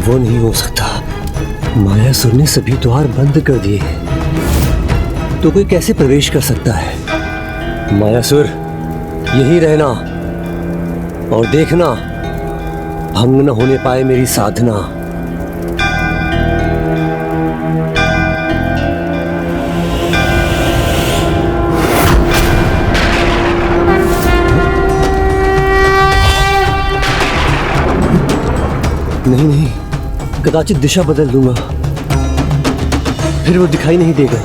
वो नहीं हो सकता। मायासुर ने सभी द्वार बंद कर दिए, तो कोई कैसे प्रवेश कर सकता है? मायासुर, यहीं रहना और देखना भंग न होने पाए मेरी साधना। नहीं नहीं, कदाचित दिशा बदल दूंगा, फिर वो दिखाई नहीं देगा।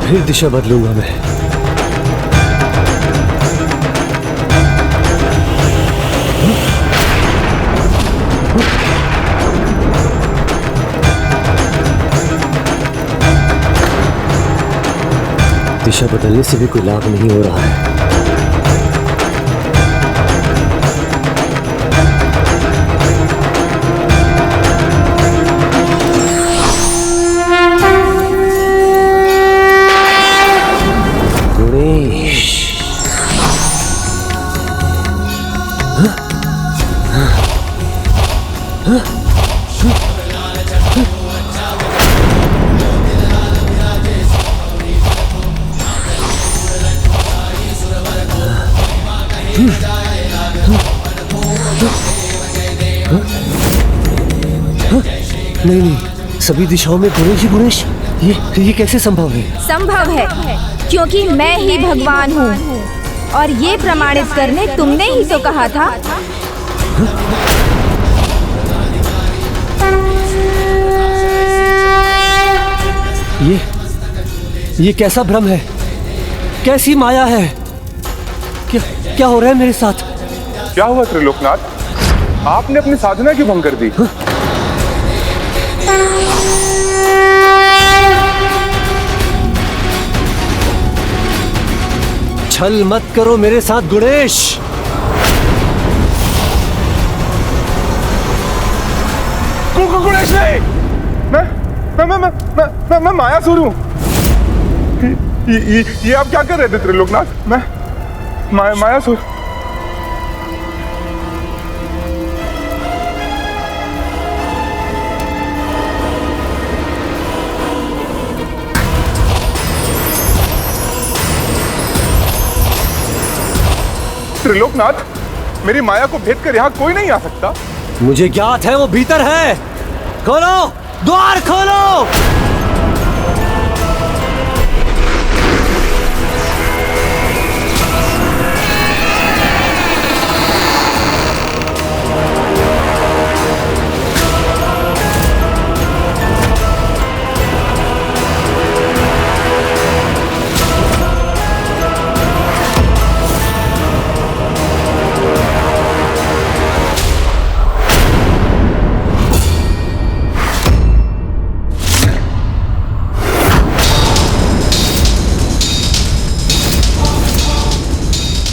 फिर दिशा बदलूंगा मैं। दिशा बदलने से भी कोई लाभ नहीं हो रहा है। नहीं नहीं, सभी दिशाओं में गुणेश ही गुणेश। ये कैसे संभव है? संभव है क्योंकि मैं ही भगवान हूँ, और ये प्रमाणित करने तुमने ही तो कहा था। ये कैसा भ्रम है? कैसी माया है? क्या हो रहा है मेरे साथ? क्या हुआ त्रिलोकनाथ? आपने अपनी साधना क्यों भंग कर दी? छल मत करो मेरे साथ गुणेश। गुणेश नहीं, मैं मायासुर हूं। ये आप क्या कर रहे थे त्रिलोकनाथ? मैं मायासुर। त्रिलोकनाथ, मेरी माया को भेद कर यहाँ कोई नहीं आ सकता। मुझे ज्ञात है वो भीतर है। खोलो, द्वार खोलो।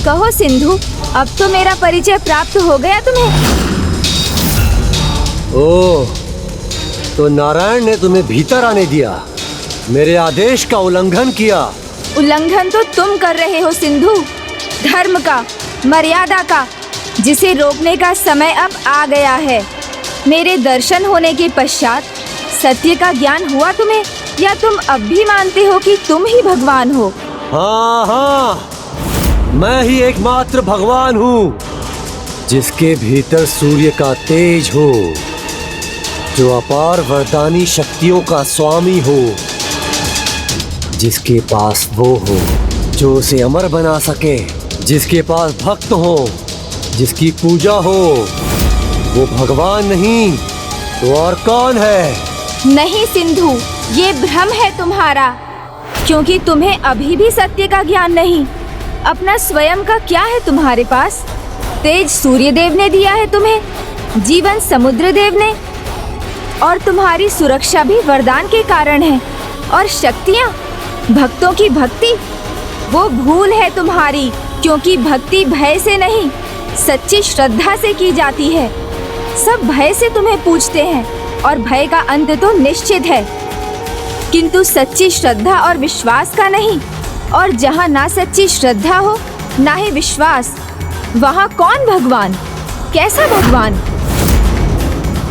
कहो सिंधु, अब तो मेरा परिचय प्राप्त हो गया तुम्हें। ओह, तो नारायण ने तुम्हें भीतर आने दिया, मेरे आदेश का उल्लंघन किया। उल्लंघन तो तुम कर रहे हो सिंधु, धर्म का, मर्यादा का, जिसे रोकने का समय अब आ गया है। मेरे दर्शन होने के पश्चात सत्य का ज्ञान हुआ तुम्हें, या तुम अब भी मानते हो कि तुम ही भगवान हो? हाँ, मैं ही एकमात्र भगवान हूँ, जिसके भीतर सूर्य का तेज हो, जो अपार वरदानी शक्तियों का स्वामी हो, जिसके पास वो हो जो उसे अमर बना सके, जिसके पास भक्त हो, जिसकी पूजा हो। वो भगवान नहीं तो और कौन है? नहीं सिंधु, ये भ्रम है तुम्हारा, क्योंकि तुम्हें अभी भी सत्य का ज्ञान नहीं। अपना स्वयं का क्या है तुम्हारे पास? तेज सूर्य देव ने दिया है तुम्हें, जीवन समुद्र देव ने, और तुम्हारी सुरक्षा भी वरदान के कारण है। और शक्तियाँ, भक्तों की भक्ति, वो भूल है तुम्हारी, क्योंकि भक्ति भय से नहीं, सच्ची श्रद्धा से की जाती है। सब भय से तुम्हें पूजते हैं और भय का अंत तो निश्चित है, किंतु सच्ची श्रद्धा और विश्वास का नहीं। और जहाँ ना सच्ची श्रद्धा हो ना ही विश्वास, वहाँ कौन भगवान? कैसा भगवान?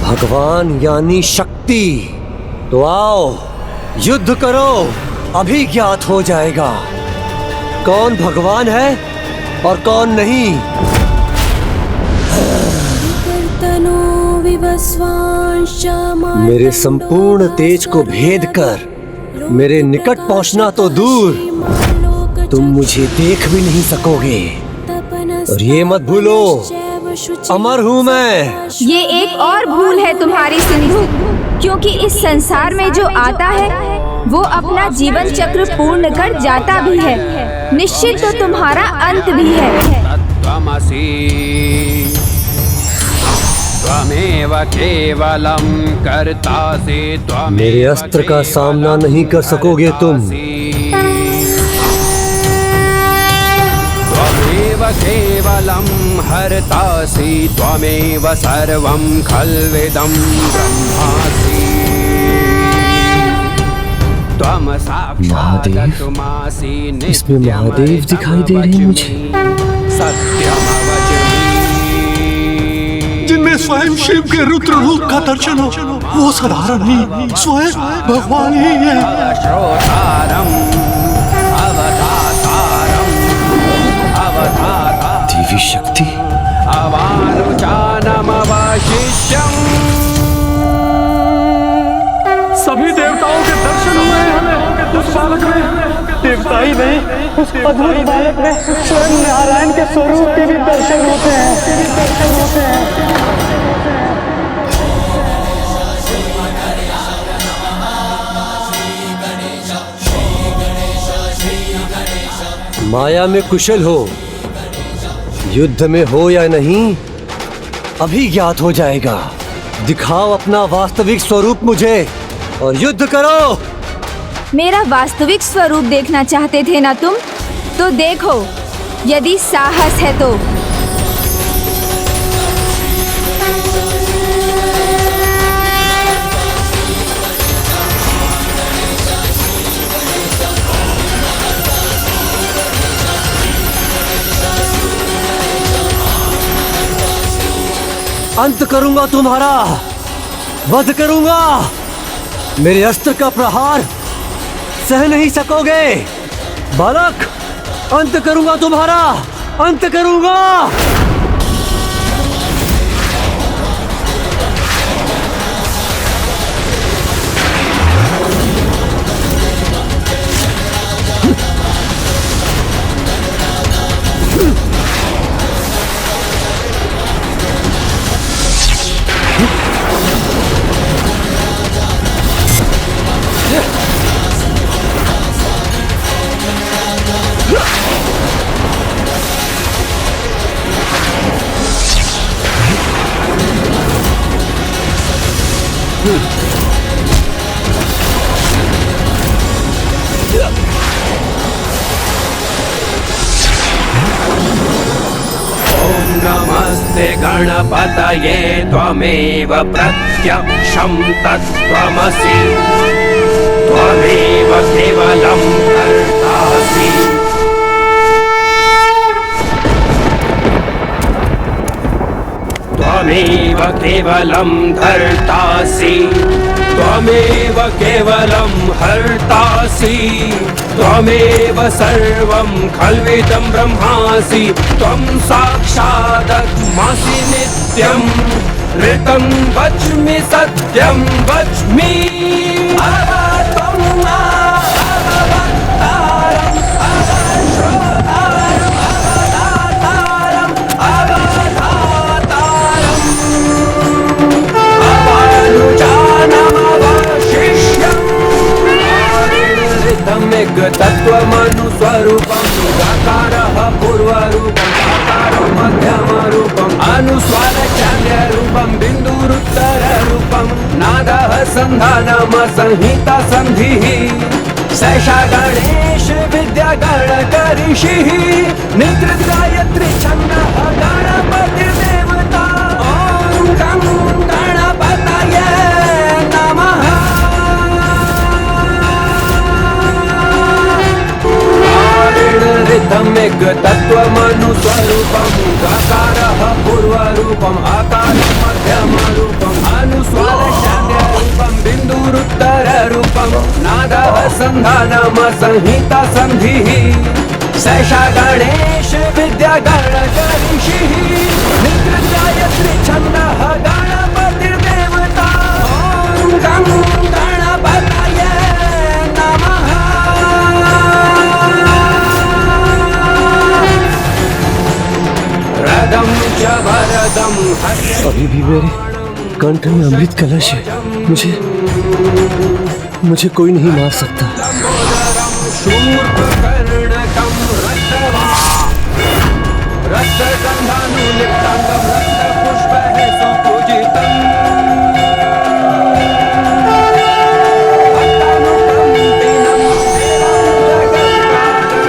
भगवान यानी शक्ति। तो आओ युद्ध करो, अभी ज्ञात हो जाएगा कौन भगवान है और कौन नहीं। मेरे संपूर्ण तेज को भेद कर मेरे निकट पहुंचना तो दूर, तुम मुझे देख भी नहीं सकोगे। और ये मत भूलो, अमर हूँ मैं। ये एक और भूल है तुम्हारी सिंधु, क्योंकि इस संसार में जो आता है वो अपना जीवन चक्र पूर्ण कर जाता भी है। निश्चित तो तुम्हारा अंत भी है। मेरे अस्त्र का सामना नहीं कर सकोगे तुम। केवलं हर्तासि त्वमेव सर्वं खल्विदं ब्रह्मासि। त्वं साक्षादतुमासि इसमें महादेव दिखाई दे रहे हैं मुझे। सत्यमवचमि। जिनमें स्वयं शिव के रुद्र रूप का दर्शन हो, वो साधारण नहीं, स्वयं भगवान ही है। देवी शक्ति। सभी देवताओं के दर्शन हुए हमें उस बालक में। देवता ही नहीं, उस अद्भुत बालक में स्वयं नारायण के स्वरूप के भी दर्शन होते हैं। माया में कुशल हो, युद्ध में हो या नहीं, अभी ज्ञात हो जाएगा। दिखाओ अपना वास्तविक स्वरूप मुझे और युद्ध करो। मेरा वास्तविक स्वरूप देखना चाहते थे ना तुम? तो देखो, यदि साहस है तो। अंत करूंगा तुम्हारा, वध करूंगा। मेरे अस्त्र का प्रहार सह नहीं सकोगे बालक। अंत करूंगा तुम्हारा, अंत करूंगा। नमस्ते गणपतये त्वमेव प्रत्यक्षं तत्त्वमसि। त्वमेव केवलं कर्तासि। त्वमेव केवलं धर्तासि। त्वमेव केवलं हर्तासि। त्वमेव सर्वं खल्विदं ब्रह्मासि। त्वं साक्षादत्मासि नित्यं। ऋतं वच्मि सत्यं वच्मि। तत्त्वमनुस्वरूपं गाकारः पूर्वरूपं गाकारं मध्यमरूपं अनुस्वारचार्यरूपं बिन्दुरुत्तररूपं नादः सन्धानम संहिता सन्धिः सैषा गणेश विद्या गणकऋषिः निकृत गायत्री छन्दः गणपतिर्देवता ॐ गं तत्त्वमनुस्वरूपं गकारः पूर्वरूपम् आकारं मध्यमरूपम् अनुस्वारशान्त्यरूपं बिन्दुरुत्तररूपं नादः सन्धानम संहिता सन्धिः सैषा गणेश विद्या गणकऋषिः निकृत्यायत्री छन्दः गणपतिर्देवता ॐ गं गणपतये नमः। रदं च वरदं अभी भी मेरे कंठ में अमृत कलश है। मुझे कोई नहीं मार सकता। शूर्पकर्णकं रक्तगन्धानुलिप्ताङ्गं रक्तपुष्पैः सुपूजितम्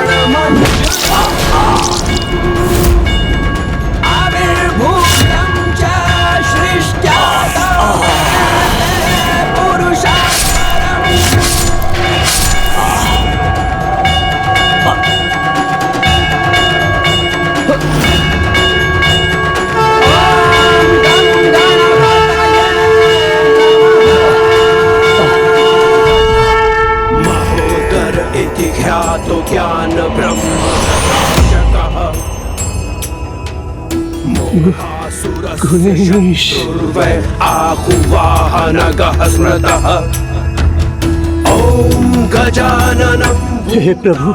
भक्तानुकम्पिनं आविर्भूतं च सृष्ट्या पुरुषाकारम् महोदर इति ख्यातो ज्ञान ब्रह्मप्रकाशकः गणेश मोहासुरस्वै आहुवाहनगः स्मृतः ॐ गजाननं हे प्रभु,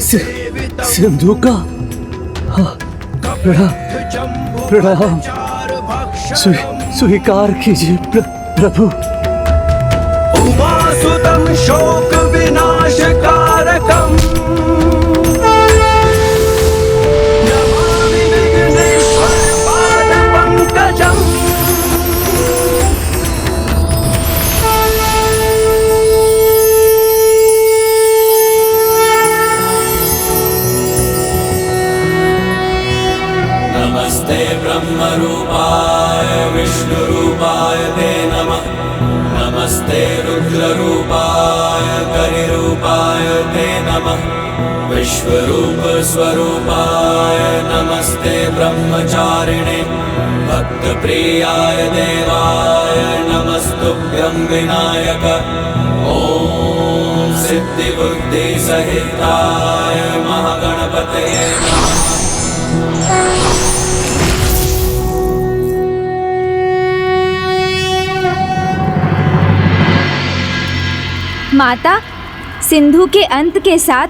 सिंधु का प्रणाम स्वीकार कीजिए प्रभु। उमासुतं शोक विनाशकारकम् नमामि विघ्नेश्वर पादपङ्कजम्। नमस्ते ब्रह्मरूपाय विष्णुरूपाय ते नमः। नमस्ते रुद्ररूपाय करिरूपाय ते नमः। विश्वरूप स्वरूपाय नमस्ते ब्रह्मचारिणे भक्तप्रियाय देवाय नमस्तुभ्यं विनायक। ॐ सिद्धिबुद्धिसहिताय महागणपतये नमः। माता, सिंधु के अंत के साथ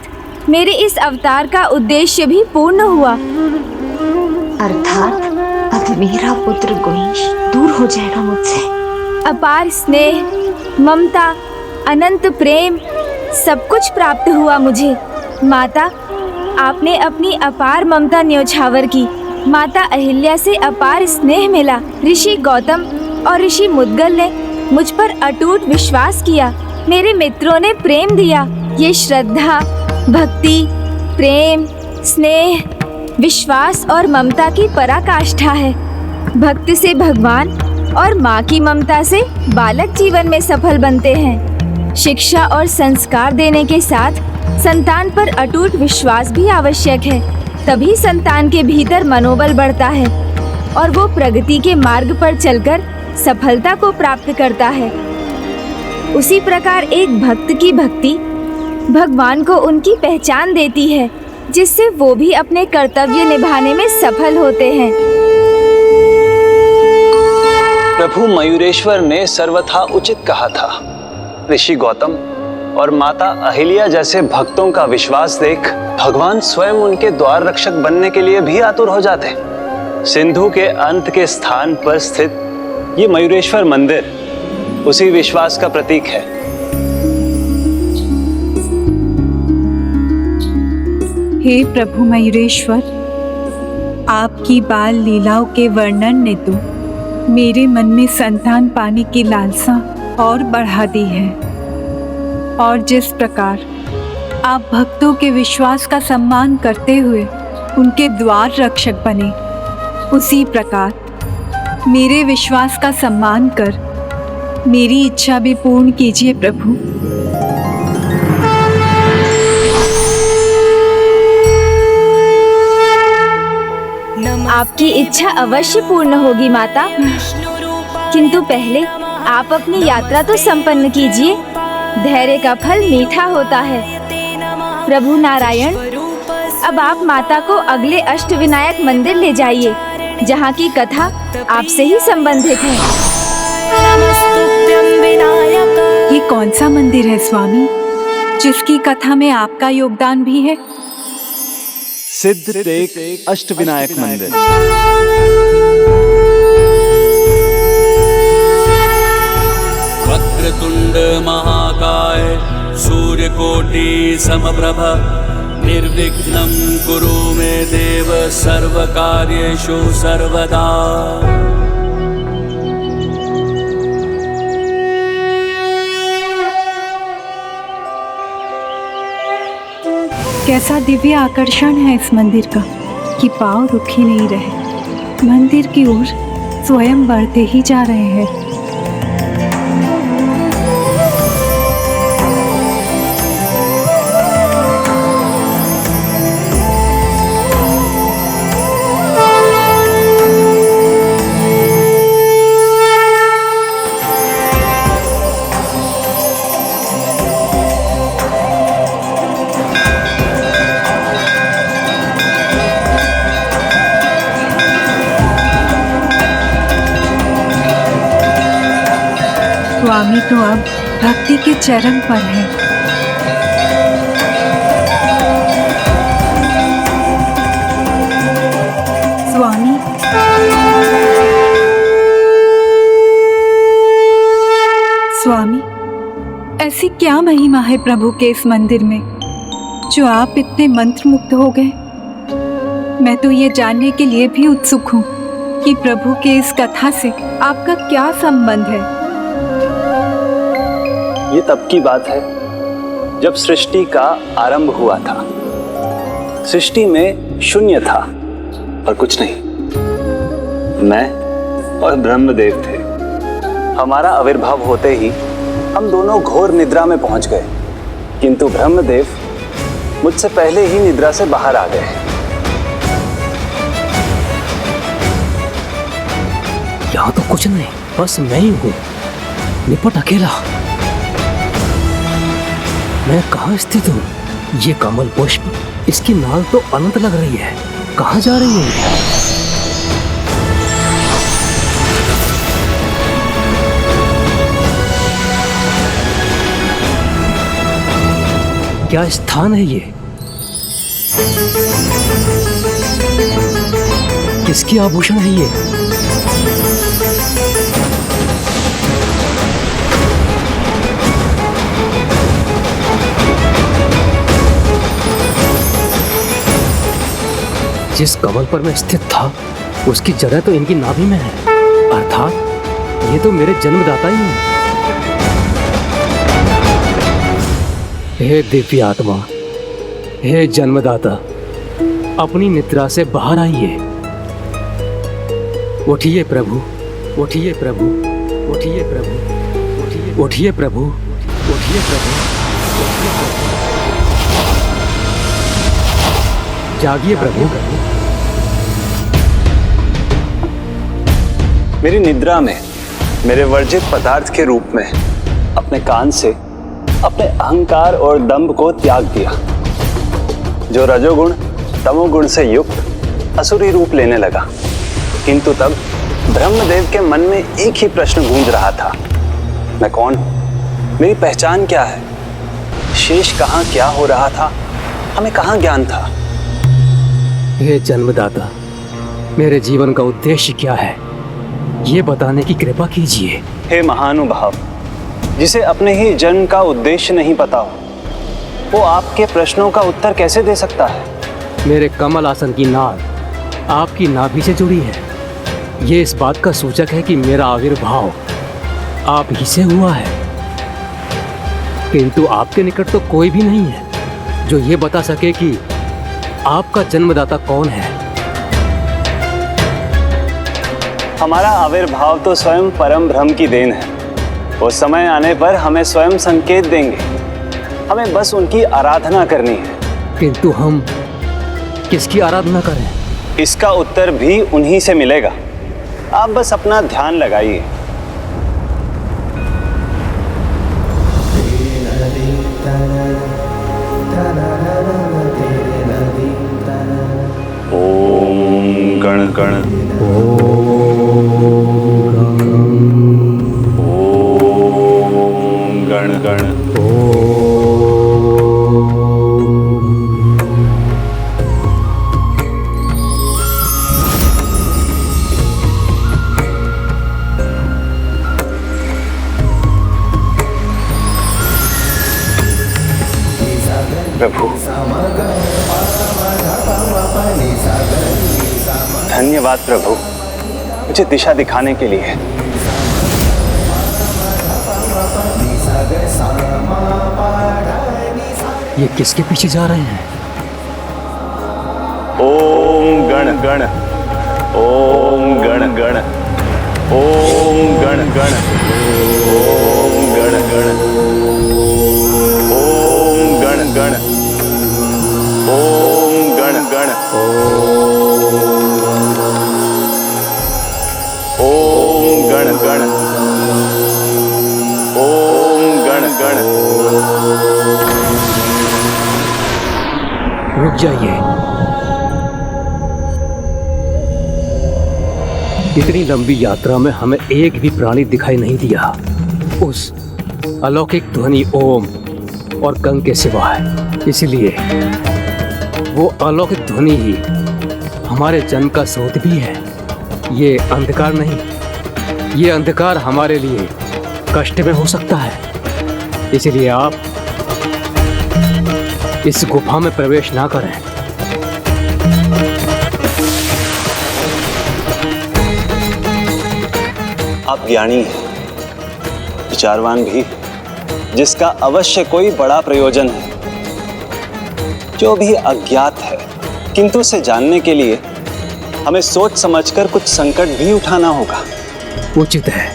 मेरे इस अवतार का उद्देश्य भी पूर्ण हुआ। अर्थात अब मेरा पुत्र गोइंश दूर हो जाएगा मुझसे। अपार स्नेह, ममता, अनंत प्रेम सब कुछ प्राप्त हुआ मुझे। माता, आपने अपनी अपार ममता न्योछावर की। माता अहिल्या से अपार स्नेह मिला। ऋषि गौतम और ऋषि मुद्गल ने मुझ पर अटूट विश्वास किया। मेरे मित्रों ने प्रेम दिया। ये श्रद्धा, भक्ति, प्रेम, स्नेह, विश्वास और ममता की पराकाष्ठा है। भक्त से भगवान और माँ की ममता से बालक जीवन में सफल बनते हैं। शिक्षा और संस्कार देने के साथ संतान पर अटूट विश्वास भी आवश्यक है। तभी संतान के भीतर मनोबल बढ़ता है और वो प्रगति के मार्ग पर चलकर सफलता को प्राप्त करता है। उसी प्रकार एक भक्त की भक्ति भगवान को उनकी पहचान देती है, जिससे वो भी अपने कर्तव्य निभाने में सफल होते हैं। प्रभु मयूरेश्वर ने सर्वथा उचित कहा था। ऋषि गौतम और माता अहिल्या जैसे भक्तों का विश्वास देख भगवान स्वयं उनके द्वार रक्षक बनने के लिए भी आतुर हो जाते। सिंधु के अंत के स्थान पर स्थित ये मयूरेश्वर मंदिर उसी विश्वास का प्रतीक है। हे प्रभु मयूरेश्वर, आपकी बाल लीलाओं के वर्णन ने तो मेरे मन में संतान पाने की लालसा और बढ़ा दी है। और जिस प्रकार आप भक्तों के विश्वास का सम्मान करते हुए उनके द्वार रक्षक बने, उसी प्रकार मेरे विश्वास का सम्मान कर मेरी इच्छा भी पूर्ण कीजिए प्रभु। आपकी इच्छा अवश्य पूर्ण होगी माता, किंतु पहले आप अपनी यात्रा तो संपन्न कीजिए। धैर्य का फल मीठा होता है। प्रभु नारायण, अब आप माता को अगले अष्टविनायक मंदिर ले जाइए, जहाँ की कथा आपसे ही संबंधित है। ये कौन सा मंदिर है स्वामी, जिसकी कथा में आपका योगदान भी है? सिद्ध टेक अष्टविनायक मंदिर। वक्रतुंड महाकाय सूर्यकोटि समप्रभ निर्विघ्नं कुरु मे देव सर्वकार्येषु सर्वदा। कैसा दिव्य आकर्षण है इस मंदिर का कि पांव रुक ही नहीं रहे। मंदिर की ओर स्वयं बढ़ते ही जा रहे हैं। स्वामी तो अब भक्ति के चरण पर है। स्वामी, स्वामी, ऐसी क्या महिमा है प्रभु के इस मंदिर में जो आप इतने मंत्रमुग्ध हो गए? मैं तो ये जानने के लिए भी उत्सुक हूँ कि प्रभु के इस कथा से आपका क्या संबंध है। ये तब की बात है जब सृष्टि का आरंभ हुआ था। सृष्टि में शून्य था और कुछ नहीं। मैं और ब्रह्मदेव थे। हमारा आविर्भाव होते ही हम दोनों घोर निद्रा में पहुंच गए, किंतु ब्रह्मदेव मुझसे पहले ही निद्रा से बाहर आ गए। यहाँ तो कुछ नहीं, बस मैं ही हूँ, निपट अकेला। मैं कहाँ स्थित हूँ? ये कमल पुष्प, इसकी नाल तो अनंत लग रही है। कहाँ जा रही है? क्या स्थान है ये? किसकी आभूषण है ये? जिस कमल पर मैं स्थित था उसकी जगह तो इनकी नाभि में है, अर्थात ये तो मेरे जन्मदाता ही हैं। हे दिव्य आत्मा, हे जन्मदाता, अपनी निद्रा से बाहर आइए। उठिए प्रभु, उठिए प्रभु, उठिए प्रभु, उठिए प्रभु, उठिए प्रभु, जागिए प्रभु। मेरी निद्रा में मेरे वर्जित पदार्थ के रूप में अपने कान से अपने अहंकार और दंभ को त्याग दिया, जो रजोगुण तमोगुण से युक्त असुरी रूप लेने लगा। किंतु तब ब्रह्मदेव के मन में एक ही प्रश्न गूंज रहा था, मैं कौन हूं? मेरी पहचान क्या है? शेष कहाँ क्या हो रहा था? हमें कहाँ ज्ञान था? हे जन्मदाता, मेरे जीवन का उद्देश्य क्या है, ये बताने की कृपा कीजिए। हे महानुभाव, जिसे अपने ही जन्म का उद्देश्य नहीं पता हो, वो आपके प्रश्नों का उत्तर कैसे दे सकता है? मेरे कमल आसन की नाल आपकी नाभि से जुड़ी है। ये इस बात का सूचक है कि मेरा आविर्भाव आप ही से हुआ है, किंतु आपके निकट तो कोई भी नहीं है जो ये बता सके कि आपका जन्मदाता कौन है। हमारा आविर्भाव तो स्वयं परम ब्रह्म की देन है। वो समय आने पर हमें स्वयं संकेत देंगे, हमें बस उनकी आराधना करनी है। किंतु हम किसकी आराधना करें? इसका उत्तर भी उन्हीं से मिलेगा। आप बस अपना ध्यान लगाइए। ओम गण गण ओम गण गण प्रभु, धन्यवाद प्रभु, मुझे दिशा दिखाने के लिए। ये किसके पीछे जा रहे हैं? ओम गण गण, ओम गण गण, ओम गण गण, ओम गण गण, ओम गण गण, ओम गण गण, ओम गण गण, ओम गण गण। रुक जाइए। इतनी लंबी यात्रा में हमें एक भी प्राणी दिखाई नहीं दिया उस अलौकिक ध्वनि ओम और गंग के सिवाय। इसलिए वो अलौकिक ध्वनि ही हमारे जन्म का स्रोत भी है। ये अंधकार नहीं, ये अंधकार हमारे लिए कष्ट में हो सकता है। इसलिए आप इस गुफा में प्रवेश ना करें। आप ज्ञानी हैं, विचारवान भी, जिसका अवश्य कोई बड़ा प्रयोजन है। जो भी अज्ञात है, किंतु उसे जानने के लिए हमें सोच समझकर कुछ संकट भी उठाना होगा। उचित है।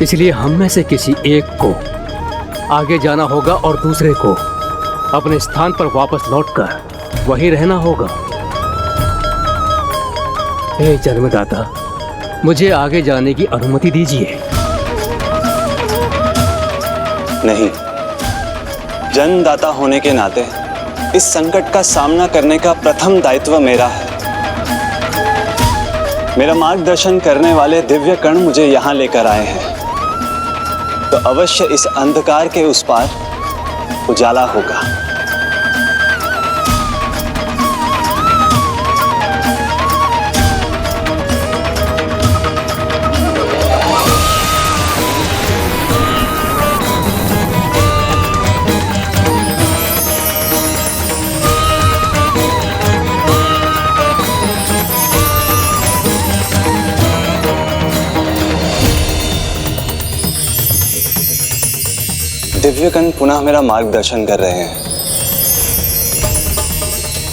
इसलिए हम में से किसी एक को आगे जाना होगा और दूसरे को अपने स्थान पर वापस लौटकर वहीं रहना होगा। हे जन्मदाता, मुझे आगे जाने की अनुमति दीजिए। नहीं, जन्मदाता होने के नाते इस संकट का सामना करने का प्रथम दायित्व मेरा है। मेरा मार्गदर्शन करने वाले दिव्य कण मुझे यहाँ लेकर आए हैं, तो अवश्य इस अंधकार के उस पार उजाला होगा। दिव्यकण पुनः मेरा मार्गदर्शन कर रहे हैं,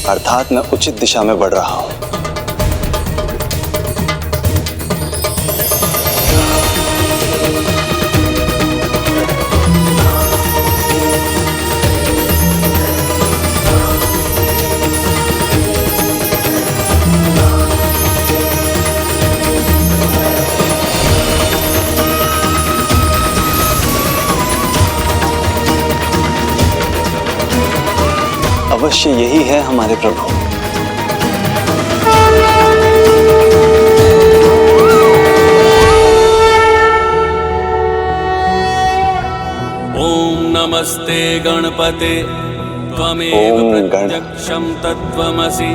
अर्थात मैं उचित दिशा में बढ़ रहा हूं। अवश्य यही है हमारे प्रभु। ओम नमस्ते गणपते त्वमेव प्रत्यक्षं तत्त्वमसि।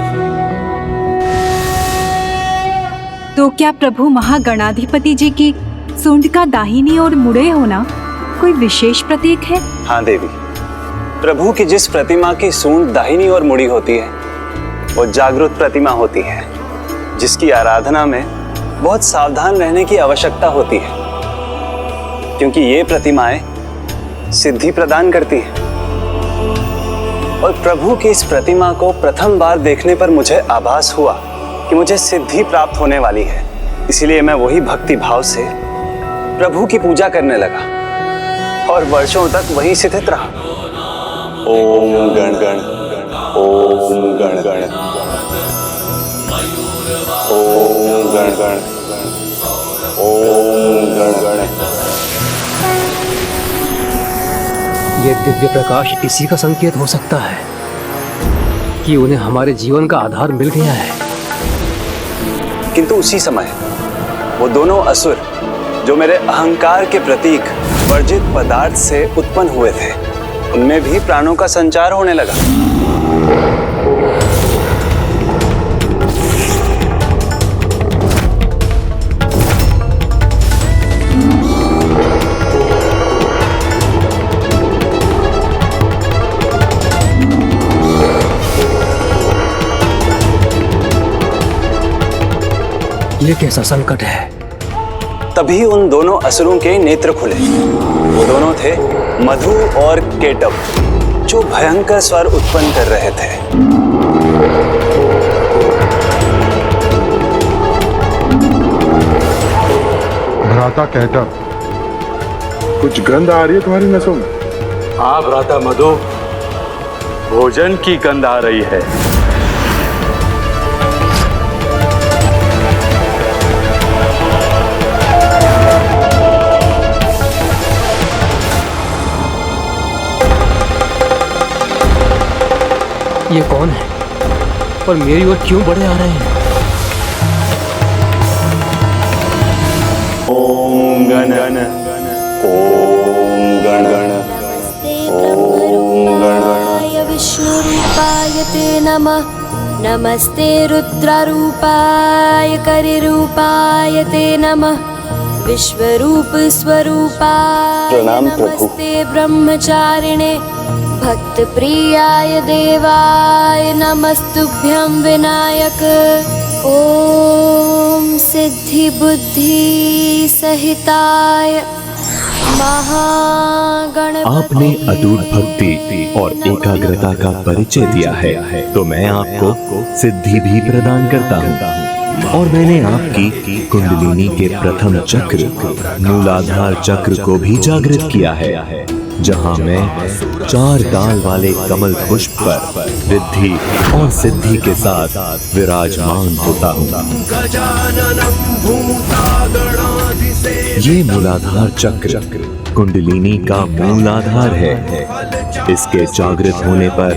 तो क्या प्रभु महागणाधिपति जी की सूंड का दाहिनी ओर मुड़े होना कोई विशेष प्रतीक है? हाँ देवी, प्रभु की जिस प्रतिमा की सूंड दाहिनी ओर मुड़ी होती है वो जागृत प्रतिमा होती है, जिसकी आराधना में बहुत सावधान रहने की आवश्यकता होती है, क्योंकि ये प्रतिमाएं सिद्धि प्रदान करती हैं। और प्रभु की इस प्रतिमा को प्रथम बार देखने पर मुझे आभास हुआ कि मुझे सिद्धि प्राप्त होने वाली है। इसलिए मैं वही भक्ति भाव से प्रभु की पूजा करने लगा और वर्षों तक वहीं स्थित रहा। ओम गण गण, ओम गण गण, ओम गण गण ओम गण गण। ये दिव्य प्रकाश इसी का संकेत हो सकता है कि उन्हें हमारे जीवन का आधार मिल गया है। किंतु उसी समय वो दोनों असुर जो मेरे अहंकार के प्रतीक वर्जित पदार्थ से उत्पन्न हुए थे, उनमें भी प्राणों का संचार होने लगा। ये कैसा संकट है? तभी उन दोनों असुरों के नेत्र खुले। वो दोनों थे मधु और केटव, जो भयंकर स्वर उत्पन्न कर रहे थे। भ्राता कहता, कुछ गंध आ रही है तुम्हारी नसों में? हाँ भ्राता मधु, भोजन की गंध आ रही है। ये कौन है और मेरी ओर क्यों बढ़े आ रहे हैं? ओम गण गण ओम गण गण ओम गण गण। विष्णुरूपाय ते नमः। नमस्ते रुद्ररूपाय करिरूपाय ते नमः। विश्वरूप स्वरूपाय प्रणाम प्रभु। नमस्ते ब्रह्मचारिणे भक्त प्रियाय देवाय नमस्तुभ्यं विनायक। ओम सिद्धि बुद्धि सहिताय महागणपति। आपने अटूट भक्ति और एकाग्रता का परिचय दिया है, तो मैं आपको सिद्धि भी प्रदान करता हूँ। और मैंने आपकी कुंडलिनी के प्रथम चक्र मूलाधार चक्र को भी जागृत किया है, जहाँ मैं 4 डाल वाले कमल पुष्प पर रिद्धि और सिद्धि के साथ विराजमान होता हूँ। ये मूलाधार चक्र कुंडलिनी का मूलाधार है। इसके जागृत होने पर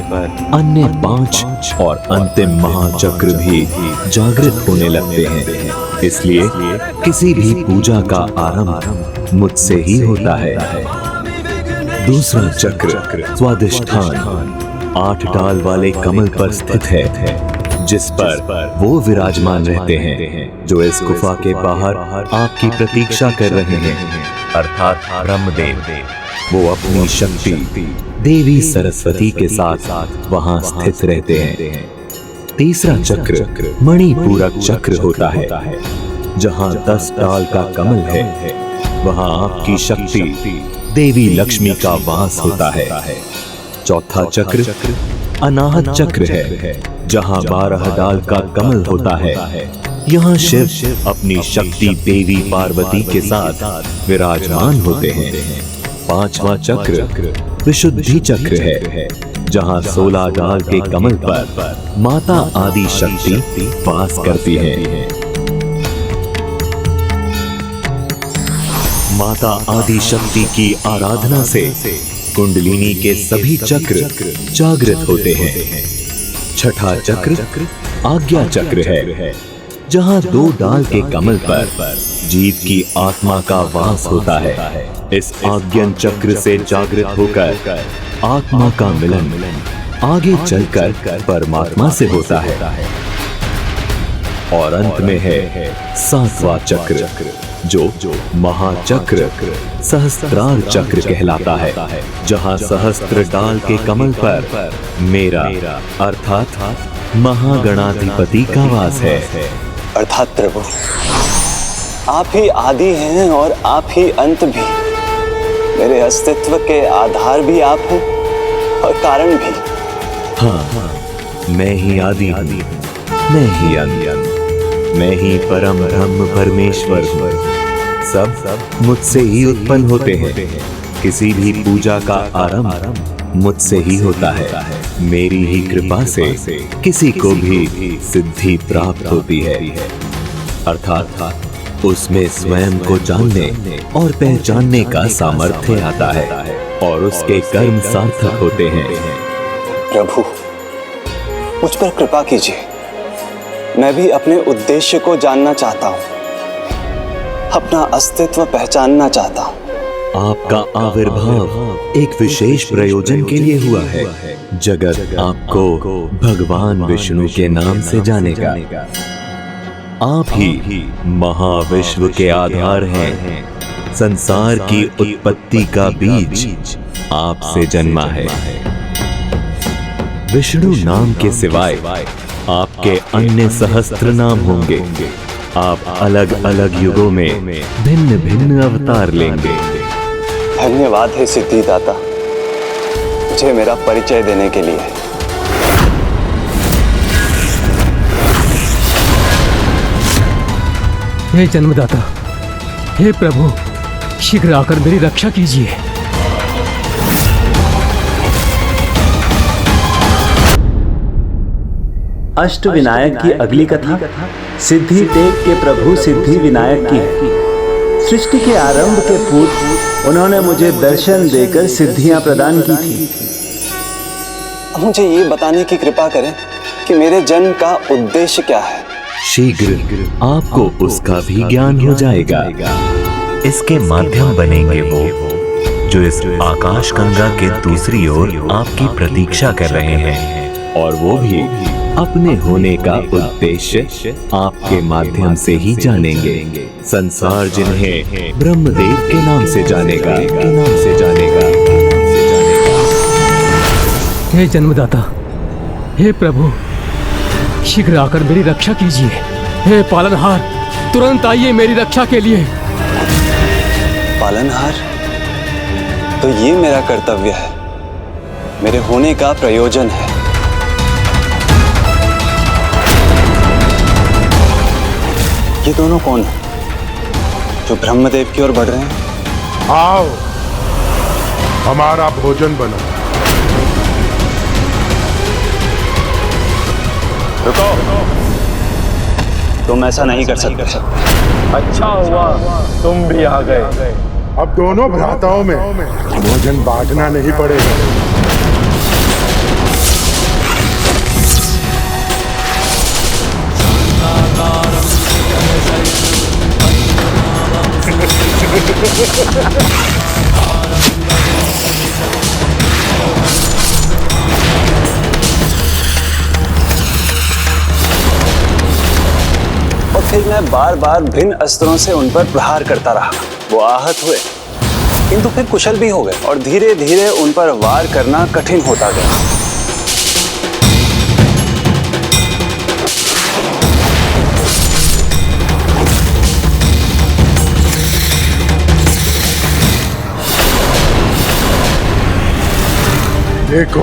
अन्य 5 और अंतिम महाचक्र भी जागृत होने लगते हैं। इसलिए किसी भी पूजा का आरंभ मुझसे ही होता है। दूसरा चक्र स्वादिष्ठान 8 डाल वाले कमल पर स्थित है, जिस पर वो विराजमान रहते हैं जो इस गुफा के बाहर आपकी प्रतीक्षा कर रहे हैं, अर्थात ब्रह्मदेव। वो अपनी शक्ति देवी सरस्वती के साथ वहां स्थित रहते हैं। तीसरा चक्र मणिपूरक चक्र होता है, जहां 10 डाल का कमल है, वहां आपकी शक्ति देवी लक्ष्मी का वास होता है। चौथा चक्र अनाहत चक्र है, जहां 12 डाल का कमल होता है। यहाँ शिव अपनी शक्ति देवी पार्वती के साथ विराजमान होते हैं। पांचवा चक्र विशुद्धि चक्र है, जहाँ 16 डाल के कमल पर माता आदि शक्ति वास करती है। माता आदि शक्ति की आराधना से कुंडलिनी के सभी चक्र जागृत होते हैं। छठा चक्र आज्ञा चक्र है, जहाँ 2 डाल के कमल पर जीव की आत्मा का वास होता है। इस आज्ञन चक्र से जागृत होकर आत्मा का मिलन आगे चलकर परमात्मा से होता है। और अंत में है 7वां चक्र, जो महाचक्र सहस्त्रार चक्र कहलाता है, जहाँ सहस्त्र डाल के कमल पर मेरा अर्थात महागणाधिपति का वास है। अर्थात प्रभु, आप ही आदि हैं और आप ही अंत भी। मेरे अस्तित्व के आधार भी आप हैं और कारण भी। हाँ, मैं ही आदि हूँ, मैं ही अंत, मैं ही परम ब्रह्म परमेश्वर हूँ। सब मुझसे ही उत्पन्न होते हैं। किसी भी पूजा का आरंभ मुझसे ही होता है। मेरी ही कृपा से किसी को भी सिद्धि प्राप्त होती है, अर्थात उसमें स्वयं को जानने और पहचानने का सामर्थ्य आता है और उसके कर्म सार्थक होते हैं। प्रभु, मुझ पर कृपा कीजिए। मैं भी अपने उद्देश्य को जानना चाहता हूँ, अपना अस्तित्व पहचानना चाहता हूँ। आपका आविर्भाव एक विशेष प्रयोजन के लिए हुआ है। जगत आपको भगवान विष्णु के नाम से जानेगा। आप ही महाविश्व के आधार हैं। संसार की उत्पत्ति का बीज आपसे जन्मा है। विष्णु नाम के सिवाय आपके अन्य सहस्त्र नाम होंगे। आप अलग अलग युगों में भिन्न भिन्न अवतार लेंगे। धन्यवाद है सिद्धिदाता, मुझे मेरा परिचय देने के लिए। हे जन्मदाता, हे प्रभु, शीघ्र आकर मेरी रक्षा कीजिए। अष्ट विनायक की अगली कथा सिद्धि टेक के प्रभु सिद्धि विनायक की है। सृष्टि के आरंभ के पूर्व उन्होंने मुझे दर्शन देकर सिद्धियां प्रदान की थी। मुझे ये बताने की कृपा करें कि मेरे जन्म का उद्देश्य क्या है। शीघ्र आपको उसका भी ज्ञान हो जाएगा। इसके माध्यम बनेंगे वो जो इस आकाश गंगा के दूसरी ओर आपकी प्रतीक्षा कर रहे हैं, और वो भी अपने होने का उद्देश्य आपके माध्यम से ही जानेंगे। संसार जिन्हें ब्रह्मदेव के नाम से जानेगा, हे जन्मदाता, हे प्रभु, शीघ्र आकर मेरी रक्षा कीजिए। हे पालनहार, तुरंत आइए मेरी रक्षा के लिए। पालनहार, तो ये मेरा कर्तव्य है, मेरे होने का प्रयोजन है। ये दोनों कौन हैं जो ब्रह्मदेव की ओर बढ़ रहे हैं? आओ, हमारा भोजन बनो। रुको, तुम ऐसा नहीं कर सकते। अच्छा हुआ तुम भी आ गए। अब दोनों भ्राताओं में भोजन बांटना नहीं पड़ेगा। और फिर मैं बार बार भिन्न अस्त्रों से उन पर प्रहार करता रहा। वो आहत हुए, किंतु फिर कुशल भी हो गए और धीरे धीरे उन पर वार करना कठिन होता गया। देखो,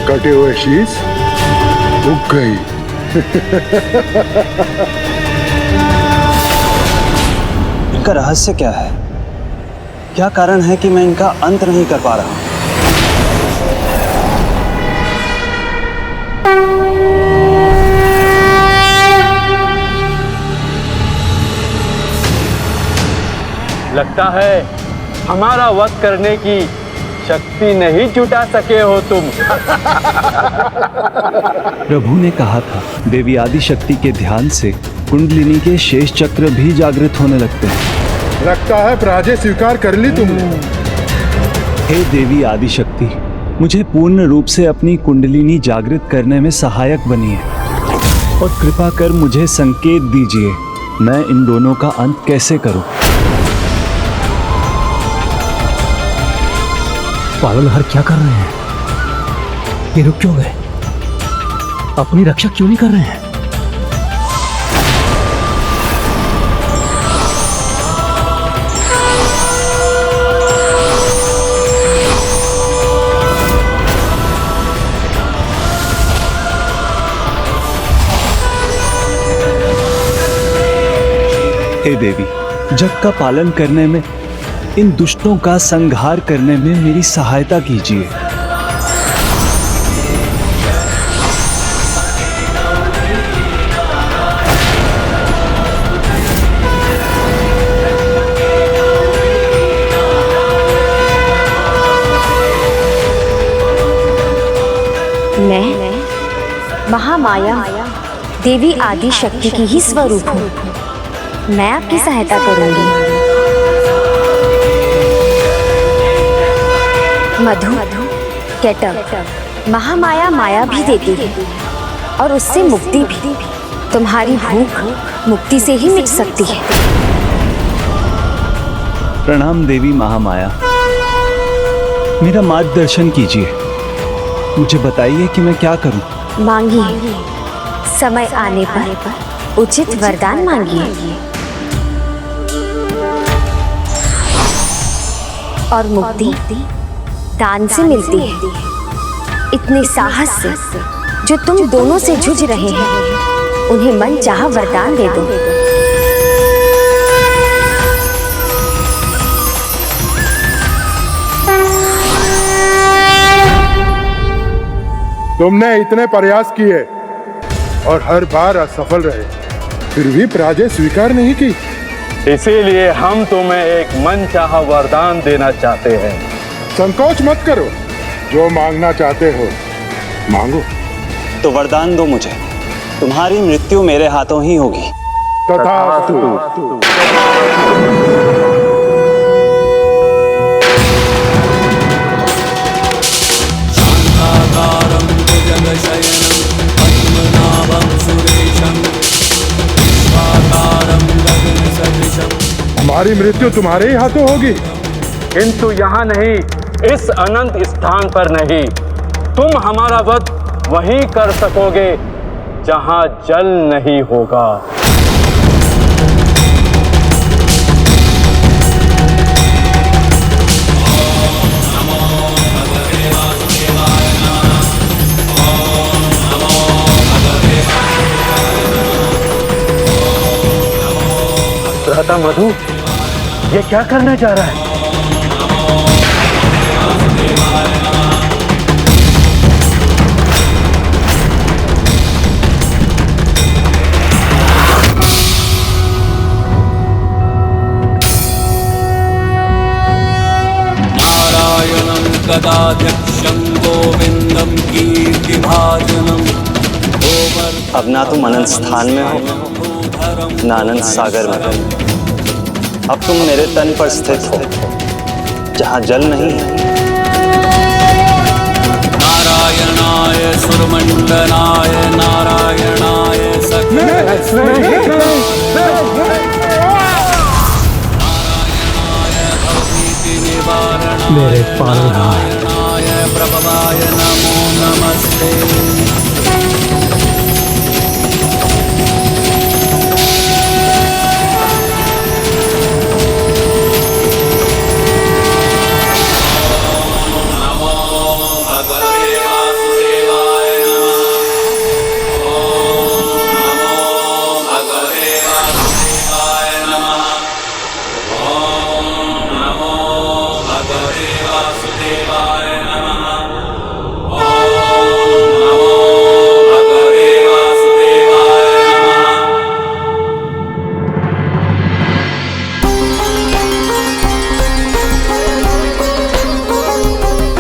कटे हुए शीश उग गई। इनका रहस्य क्या है? क्या कारण है कि मैं इनका अंत नहीं कर पा रहा हूं? लगता है हमारा वध करने की शक्ति नहीं जुटा सके हो तुम। प्रभु ने कहा था, देवी आदि शक्ति के ध्यान से कुंडलिनी के शेष चक्र भी जागृत होने लगते हैं। लगता है पराजय स्वीकार कर ली तुमने। हे देवी आदि शक्ति, मुझे पूर्ण रूप से अपनी कुंडलिनी जागृत करने में सहायक बनिए और कृपा कर मुझे संकेत दीजिए, मैं इन दोनों का अंत कैसे करूं। पालनहार क्या कर रहे हैं? ये रुक क्यों गए? अपनी रक्षा क्यों नहीं कर रहे हैं? हे देवी, जग का पालन करने में, इन दुष्टों का संहार करने में मेरी सहायता कीजिए। महामाया देवी आदि शक्ति की ही स्वरूप हूँ। मैं आपकी सहायता करूंगी। मधु, केटक, महामाया माया भी देती है और उससे मुक्ति भी। तुम्हारी भूख मुक्ति से ही मिट सकती है। प्रणाम देवी महामाया, मेरा मार्गदर्शन कीजिए। मुझे बताइए कि मैं क्या करूं। मांगिए, समय आने पर उचित वरदान मांगिए और मुक्ति दान से मिलती है। इतने साहस से जो तुम दोनों से जूझ रहे हैं, उन्हें मन चाहा वरदान दे दो। तुमने इतने प्रयास किए और हर बार असफल रहे, फिर भी पराजय स्वीकार नहीं की। इसीलिए हम तुम्हें एक मनचाहा वरदान देना चाहते हैं। संकोच मत करो, जो मांगना चाहते हो मांगो। तो वरदान दो मुझे, तुम्हारी मृत्यु मेरे हाथों ही होगी। तथास्तु। शान्ताकारं भुजगशयनं पद्मनाभं सुरेशं विश्वाकारं गगनसदृशं। हमारी मृत्यु तुम्हारे ही हाथों होगी, किंतु यहाँ नहीं, इस अनंत स्थान पर नहीं। तुम हमारा वध वहीं कर सकोगे जहाँ जल नहीं होगा। भ्राता मधु, ये क्या करने जा रहा है? नारायणं गदाध्यक्षं गोविंदं कीर्तिभाजनं। अब ना तुम अनंत स्थान में हो, ना अनंत सागर में। अब तुम मेरे तन पर स्थित हो, जहाँ जल नहीं है। नारायणाय सुरमंडनाय नारायणाय मेरे पालनहार नारायणाय प्रभवाय नमो नमस्ते।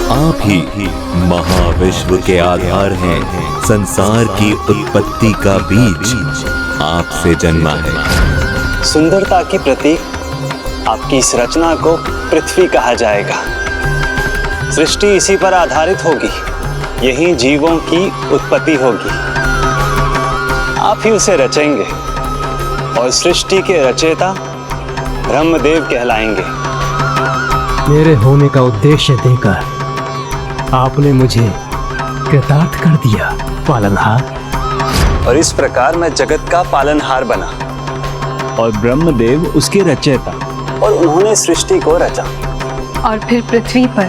आप ही महाविश्व के आधार हैं। संसार की उत्पत्ति का बीज आपसे जन्मा है। सुंदरता की प्रतीक आपकी इस रचना को पृथ्वी कहा जाएगा। सृष्टि इसी पर आधारित होगी, यही जीवों की उत्पत्ति होगी। आप ही उसे रचेंगे और सृष्टि के रचयिता ब्रह्मदेव कहलाएंगे। मेरे होने का उद्देश्य देकर आपने मुझे कृतार्थ कर दिया पालनहार। और इस प्रकार मैं जगत का पालनहार बना और ब्रह्मदेव उसके रचयिता, और उन्होंने सृष्टि को रचा। और फिर पृथ्वी पर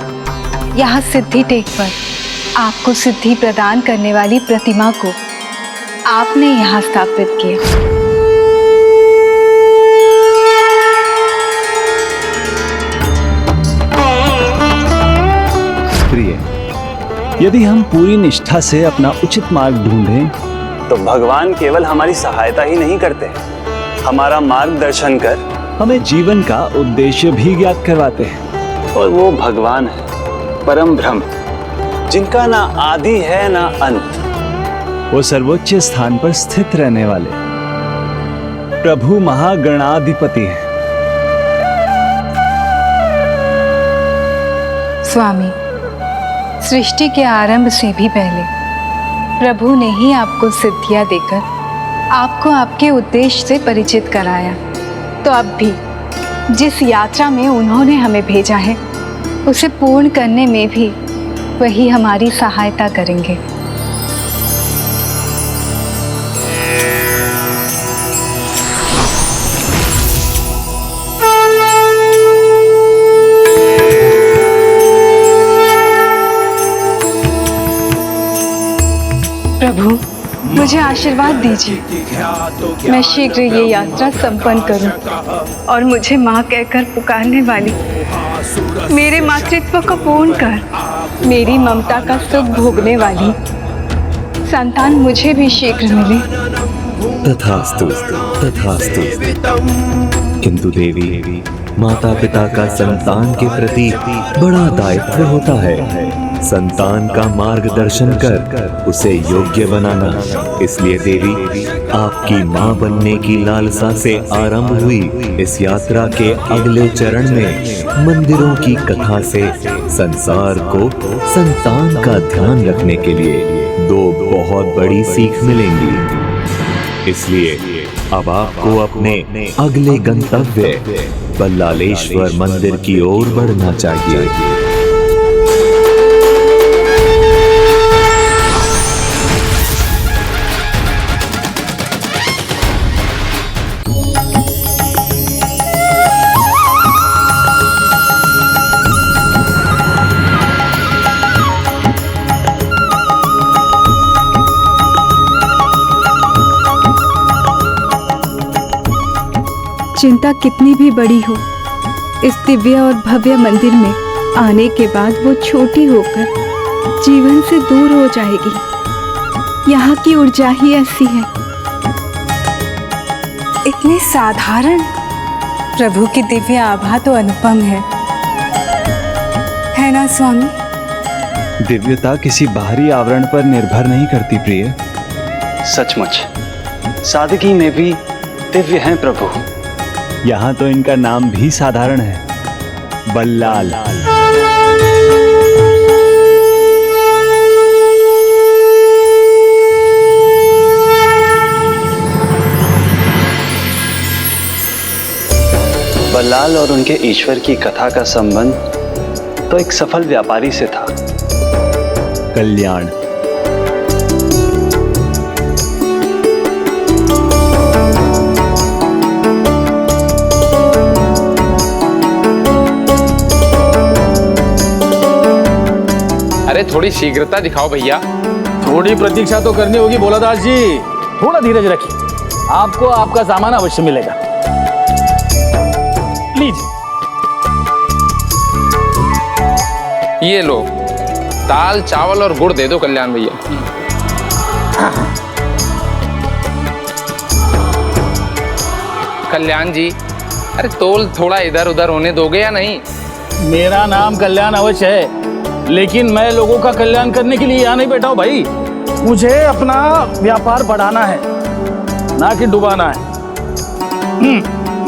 यहाँ सिद्धि टेक पर आपको सिद्धि प्रदान करने वाली प्रतिमा को आपने यहाँ स्थापित किया। यदि हम पूरी निष्ठा से अपना उचित मार्ग ढूंढें, तो भगवान केवल हमारी सहायता ही नहीं करते, हमारा मार्गदर्शन कर हमें जीवन का उद्देश्य भी ज्ञात करवाते हैं। और वो भगवान है परम ब्रह्म, जिनका ना आदि है ना अंत, वो सर्वोच्च स्थान पर स्थित रहने वाले प्रभु महागणाधिपति हैं। स्वामी, सृष्टि के आरंभ से भी पहले प्रभु ने ही आपको सिद्धियां देकर आपको आपके उद्देश्य से परिचित कराया। तो अब भी जिस यात्रा में उन्होंने हमें भेजा है उसे पूर्ण करने में भी वही हमारी सहायता करेंगे। प्रभु, मुझे आशीर्वाद दीजिए। मैं शीघ्र ये यात्रा संपन्न करूं और मुझे माँ कहकर पुकारने वाली मेरे मातृत्व को पूर्ण कर मेरी ममता का सुख भोगने वाली संतान मुझे भी शीघ्र मिले। तथास्तु, तथास्तु। किंतु देवी, माता पिता का संतान के प्रति बड़ा दायित्व होता है। संतान का मार्गदर्शन कर उसे योग्य बनाना। इसलिए देवी, आपकी माँ बनने की लालसा से आरंभ हुई इस यात्रा के अगले चरण में मंदिरों की कथा से संसार को संतान का ध्यान रखने के लिए दो बहुत बड़ी सीख मिलेंगी। इसलिए अब आपको अपने अगले गंतव्य बल्लालेश्वर मंदिर की ओर बढ़ना चाहिए। चिंता कितनी भी बड़ी हो, इस दिव्य और भव्य मंदिर में आने के बाद वो छोटी होकर जीवन से दूर हो जाएगी। यहाँ की ऊर्जा ही ऐसी है। इतने साधारण प्रभु की दिव्य आभा तो अनुपम है ना स्वामी? दिव्यता किसी बाहरी आवरण पर निर्भर नहीं करती प्रिय। सचमुच सादगी में भी दिव्य हैं प्रभु। यहाँ तो इनका नाम भी साधारण है, बल्लाल। बल्लाल और उनके ईश्वर की कथा का संबंध तो एक सफल व्यापारी से था। कल्याण। अरे थोड़ी शीघ्रता दिखाओ भैया। थोड़ी प्रतीक्षा तो करनी होगी भोलादास जी, थोड़ा धीरज रखिए, आपको आपका सामान अवश्य मिलेगा। लीजिए। ये लो, दाल चावल और गुड़ दे दो कल्याण भैया। कल्याण जी, अरे तोल थोड़ा इधर उधर होने दोगे या नहीं? मेरा नाम कल्याण अवश्य है, लेकिन मैं लोगों का कल्याण करने के लिए यहाँ नहीं बैठा हूँ भाई। मुझे अपना व्यापार बढ़ाना है, ना कि डुबाना है।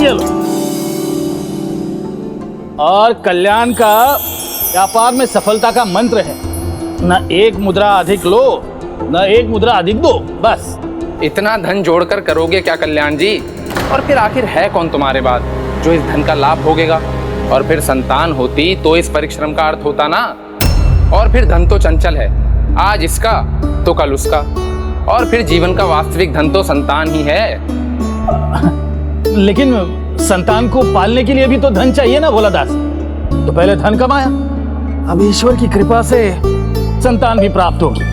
ये लो। और कल्याण का व्यापार में सफलता का मंत्र है, न एक मुद्रा अधिक लो, न एक मुद्रा अधिक दो, बस। इतना धन जोड़कर करोगे क्या कल्याण जी? और फिर आखिर है कौन तुम्हारे बाद जो इस धन का लाभ भोगेगा? और फिर संतान होती तो इस परिश्रम का अर्थ होता ना। और फिर धन तो चंचल है, आज इसका तो कल उसका, और फिर जीवन का वास्तविक धन तो संतान ही है। लेकिन संतान को पालने के लिए भी तो धन चाहिए ना भोलादास। तो पहले धन कमाया, अब ईश्वर की कृपा से संतान भी प्राप्त होगी।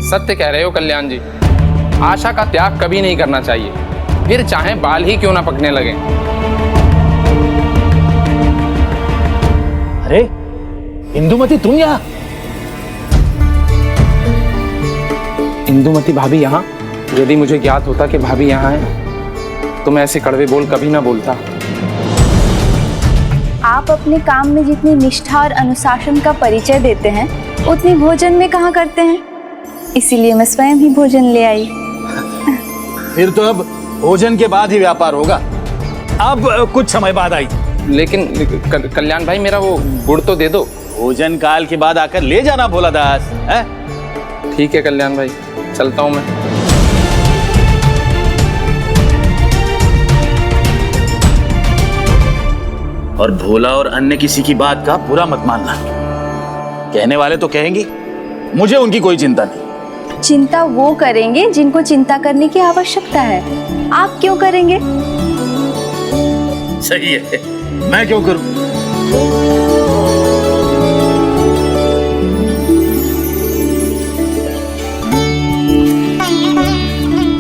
सत्य कह रहे हो कल्याण जी, आशा का त्याग कभी नहीं करना चाहिए, फिर चाहे बाल ही क्यों ना पकने लगे। अरे इंदुमती, तुम यहाँ? इंदुमती भाभी यहाँ? यदि मुझे ज्ञात होता कि भाभी यहाँ है तो मैं ऐसे कड़वे बोल कभी ना बोलता। आप अपने काम में जितनी निष्ठा और अनुशासन का परिचय देते हैं उतनी भोजन में कहाँ करते हैं, इसीलिए मैं स्वयं ही भोजन ले आई। फिर तो अब भोजन के बाद ही व्यापार होगा। अब कुछ समय बाद आई। लेकिन कल्याण भाई मेरा वो गुड़ तो दे दो। भोजन काल के बाद आकर ले जाना भोला दास है? ठीक है कल्याण भाई, चलता हूँ मैं। और भोला और अन्य किसी की बात का बुरा मत मानना। कहने वाले तो कहेंगे, मुझे उनकी कोई चिंता नहीं। चिंता वो करेंगे जिनको चिंता करने की आवश्यकता है, आप क्यों करेंगे? सही है, मैं क्यों करूं?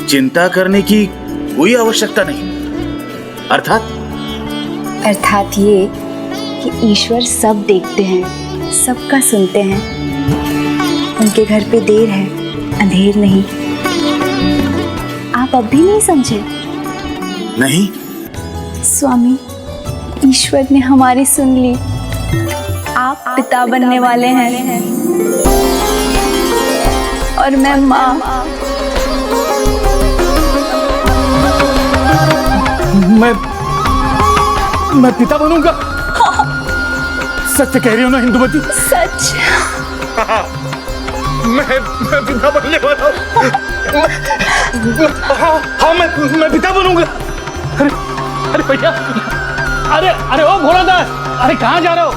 चिंता करने की कोई आवश्यकता नहीं। अर्थात ये कि ईश्वर सब देखते हैं, सबका सुनते हैं। उनके घर पे देर है, अंधेर नहीं। आप अब भी नहीं समझे? नहीं। स्वामी, ईश्वर ने हमारी सुन ली। आप पिता बनने वाले हैं और मैं माँ। मैं पिता बनूंगा? सच कह रही हो ना हिंदुमती? सच। मैं पिता बनने वाला हूँ। हाँ, मैं पिता बनूंगा। अरे भैया, अरे ओ भोला दास, अरे कहाँ जा रहे हो?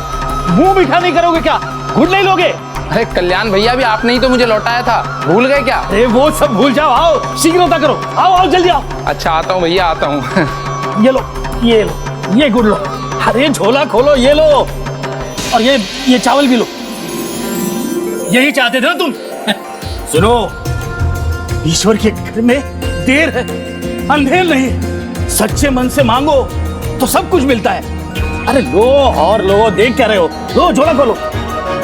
मुंह मीठा नहीं करोगे क्या? गुड़ नहीं लोगे? अरे कल्याण भैया, भी आपने ही तो मुझे लौटाया था, भूल गए क्या? अरे वो सब भूल जाओ, आओ शीघ्रता करो, आओ जल्दी आओ। अच्छा आता हूँ भैया, आता हूँ। ये गुड़ लो। अरे झोला खोलो, ये लो। और ये चावल भी लो। यही चाहते थे ना तुम? सुनो, ईश्वर के घर में देर है, अंधेर नहीं। सच्चे मन से मांगो तो सब कुछ मिलता है। अरे लो और लो, देख क्या रहे हो? लो झोला खोलो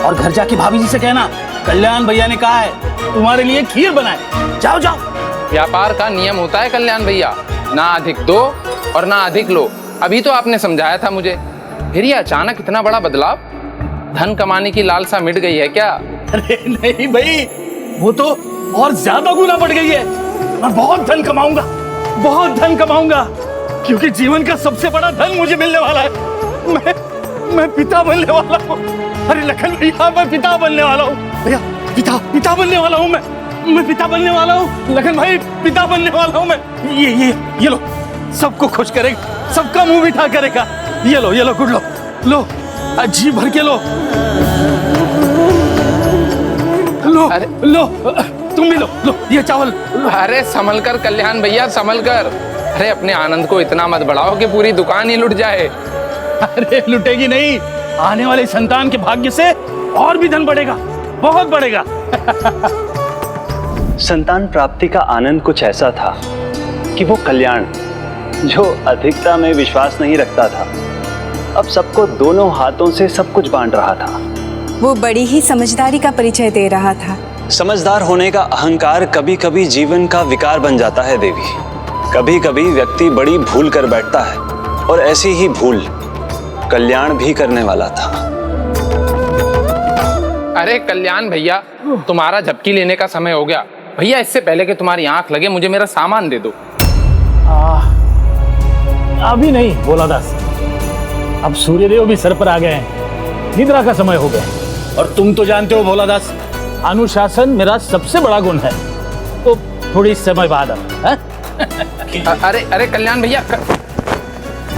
और घर जाके भाभी जी से कहना कल्याण भैया ने कहा है तुम्हारे लिए खीर बनाए। जाओ जाओ। व्यापार का नियम होता है कल्याण भैया, ना अधिक दो और ना अधिक लो। अभी तो आपने समझाया था मुझे, फिर ये अचानक इतना बड़ा बदलाव? धन कमाने की लालसा मिट गई है क्या? अरे नहीं भाई, वो तो और ज्यादा गुना बढ़ गई है। मैं बहुत धन कमाऊंगा, बहुत धन कमाऊंगा, क्योंकि जीवन का सबसे बड़ा धन मुझे मिलने वाला है। मैं पिता बनने वाला हूँ। अरे लखन भैया, मैं पिता बनने वाला हूँ। भैया पिता बनने वाला हूँ। मैं पिता बनने वाला हूँ। लखन भाई, पिता बनने वाला हूँ मैं। ये लो, सबको खुश करेगा, सबका मुंह मीठा करेगा। ये लो गुड़ लो, जी भर के लो। लो तुम भी लो, ये चावल। अरे संभल कर कल्याण भैया, संभल कर। अरे अपने आनंद को इतना मत बढ़ाओ कि पूरी दुकान ही लुट जाए। अरे लुटेगी नहीं, आने वाले संतान के भाग्य से और भी धन बढ़ेगा, बहुत बढ़ेगा। संतान प्राप्ति का आनंद कुछ ऐसा था कि वो कल्याण, जो अधिकता में विश्वास नहीं रखता था, अब सबको दोनों हाथों से सब कुछ बांट रहा था। वो बड़ी ही समझदारी का परिचय दे रहा था। समझदार होने का अहंकार कभी कभी जीवन का विकार बन जाता है देवी। कभी कभी व्यक्ति बड़ी भूल कर बैठता है, और ऐसी ही भूल कल्याण भी करने वाला था। अरे कल्याण भैया, तुम्हारा झपकी लेने का समय हो गया। भैया इससे पहले कि तुम्हारी आंख लगे, मुझे मेरा सामान दे दो। अभी नहीं भोला दास, अब सूर्यदेव भी सर पर आ गए हैं, निद्रा का समय हो गया। और तुम तो जानते हो भोला दास, अनुशासन मेरा सबसे बड़ा गुण है। तो थोड़ी समय बाद अरे कल्याण भैया,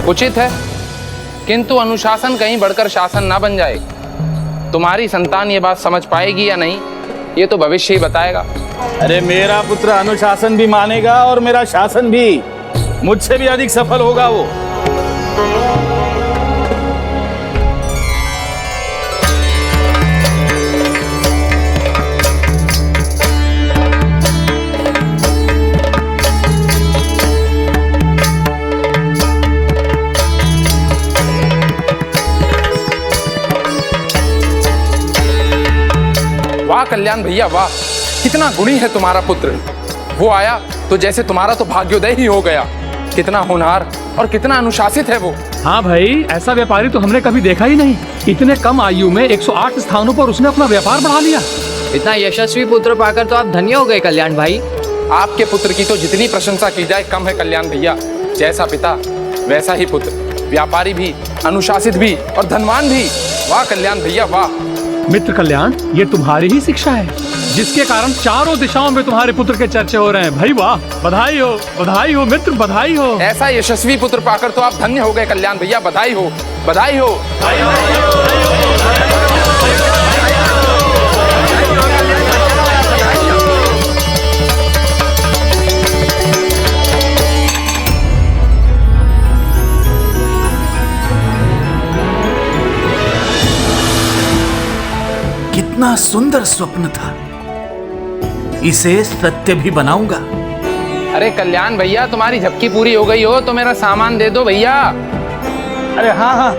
उचित है, किंतु अनुशासन कहीं बढ़कर शासन ना बन जाए। तुम्हारी संतान ये बात समझ पाएगी या नहीं, ये तो भविष्य ही बताएगा। अरे मेरा पुत्र अनुशासन भी मानेगा और मेरा शासन भी, मुझसे भी अधिक सफल होगा वो। वाह कल्याण भैया वाह, कितना गुणी है तुम्हारा पुत्र। वो आया तो जैसे तुम्हारा तो भाग्योदय ही हो गया। कितना होनहार, और कितना अनुशासित है वो। हाँ भाई, ऐसा व्यापारी तो हमने कभी देखा ही नहीं। इतने कम आयु में 108 स्थानों पर उसने अपना व्यापार बढ़ा लिया। इतना यशस्वी पुत्र पाकर तो आप धन्य हो गए कल्याण भाई। आपके पुत्र की तो जितनी प्रशंसा की जाए कम है कल्याण भैया। जैसा पिता वैसा ही पुत्र, व्यापारी भी, अनुशासित भी और धनवान भी। वाह कल्याण भैया वाह। मित्र कल्याण, ये तुम्हारी ही शिक्षा है जिसके कारण चारों दिशाओं में तुम्हारे पुत्र के चर्चे हो रहे हैं। भाई वाह, बधाई हो मित्र, बधाई हो। ऐसा यशस्वी पुत्र पाकर तो आप धन्य हो गए कल्याण भैया। बधाई हो, बधाई हो। कितना सुंदर स्वप्न था, इसे सत्य भी बनाऊंगा। अरे कल्याण भैया, तुम्हारी झपकी पूरी हो गई हो तो मेरा सामान दे दो भैया। अरे हाँ हाँ,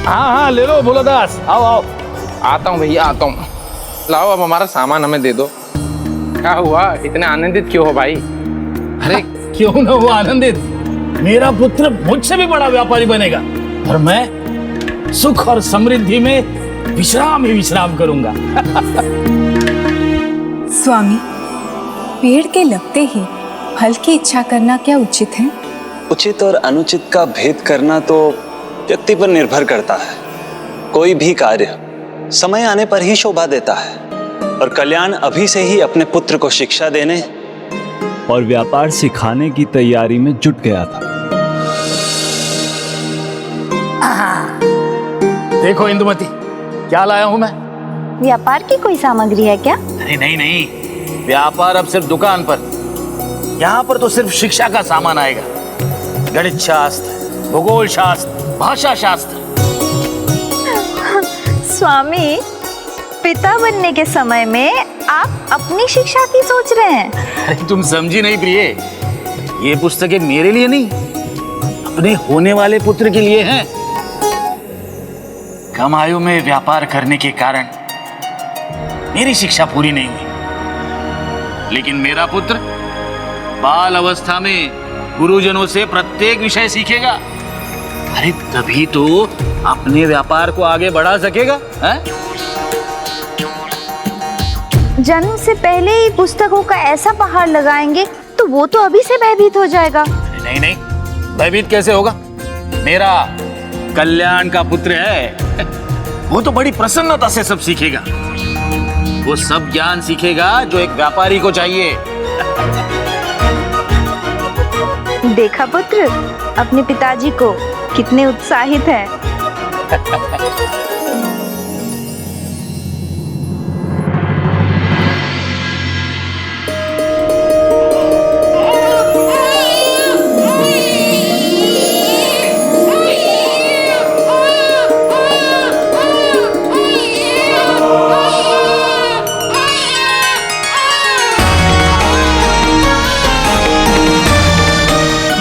हाँ ले लो भोलादास, आओ आओ। आता हूँ भैया, आता हूँ। लाओ अब हमारा सामान हमें दे दो। क्या हुआ, इतने आनंदित क्यों हो भाई? अरे क्यों ना हुआ आनंदित, मेरा पुत्र मुझसे भी बड़ा व्यापारी बनेगा और मैं सुख और समृद्धि में विश्राम ही विश्राम करूंगा। स्वामी, पेड़ के लगते ही फल की इच्छा करना क्या उचित है? उचित और अनुचित का भेद करना तो व्यक्ति पर निर्भर करता है। कोई भी कार्य समय आने पर ही शोभा देता है और कल्याण अभी से ही अपने पुत्र को शिक्षा देने और व्यापार सिखाने की तैयारी में जुट गया था। देखो इंदुमती, क्या लाया हूं मैं। व्यापार की कोई सामग्री है क्या? अरे नहीं, व्यापार अब सिर्फ दुकान पर। यहाँ पर तो सिर्फ शिक्षा का सामान आएगा। गणित शास्त्र, भूगोल शास्त्र, भाषा शास्त्र। स्वामी, पिता बनने के समय में आप अपनी शिक्षा की सोच रहे हैं? अरे तुम समझी नहीं प्रिय, ये पुस्तकें मेरे लिए नहीं, अपने होने वाले पुत्र के लिए हैं। कम आयु में व्यापार करने के कारण मेरी शिक्षा पूरी नहीं हुई, लेकिन मेरा पुत्र बाल अवस्था में गुरुजनों से प्रत्येक विषय सीखेगा। अरे तभी तो अपने व्यापार को आगे बढ़ा सकेगा। जन्म से पहले ही पुस्तकों का ऐसा पहाड़ लगाएंगे तो वो तो अभी से भयभीत हो जाएगा। नहीं, भयभीत कैसे होगा? मेरा कल्याण का पुत्र है, वो तो बड़ी प्रसन्नता से सब सीखेगा। वो सब ज्ञान सीखेगा जो एक व्यापारी को चाहिए। देखा पुत्र, अपने पिताजी को कितने उत्साहित है।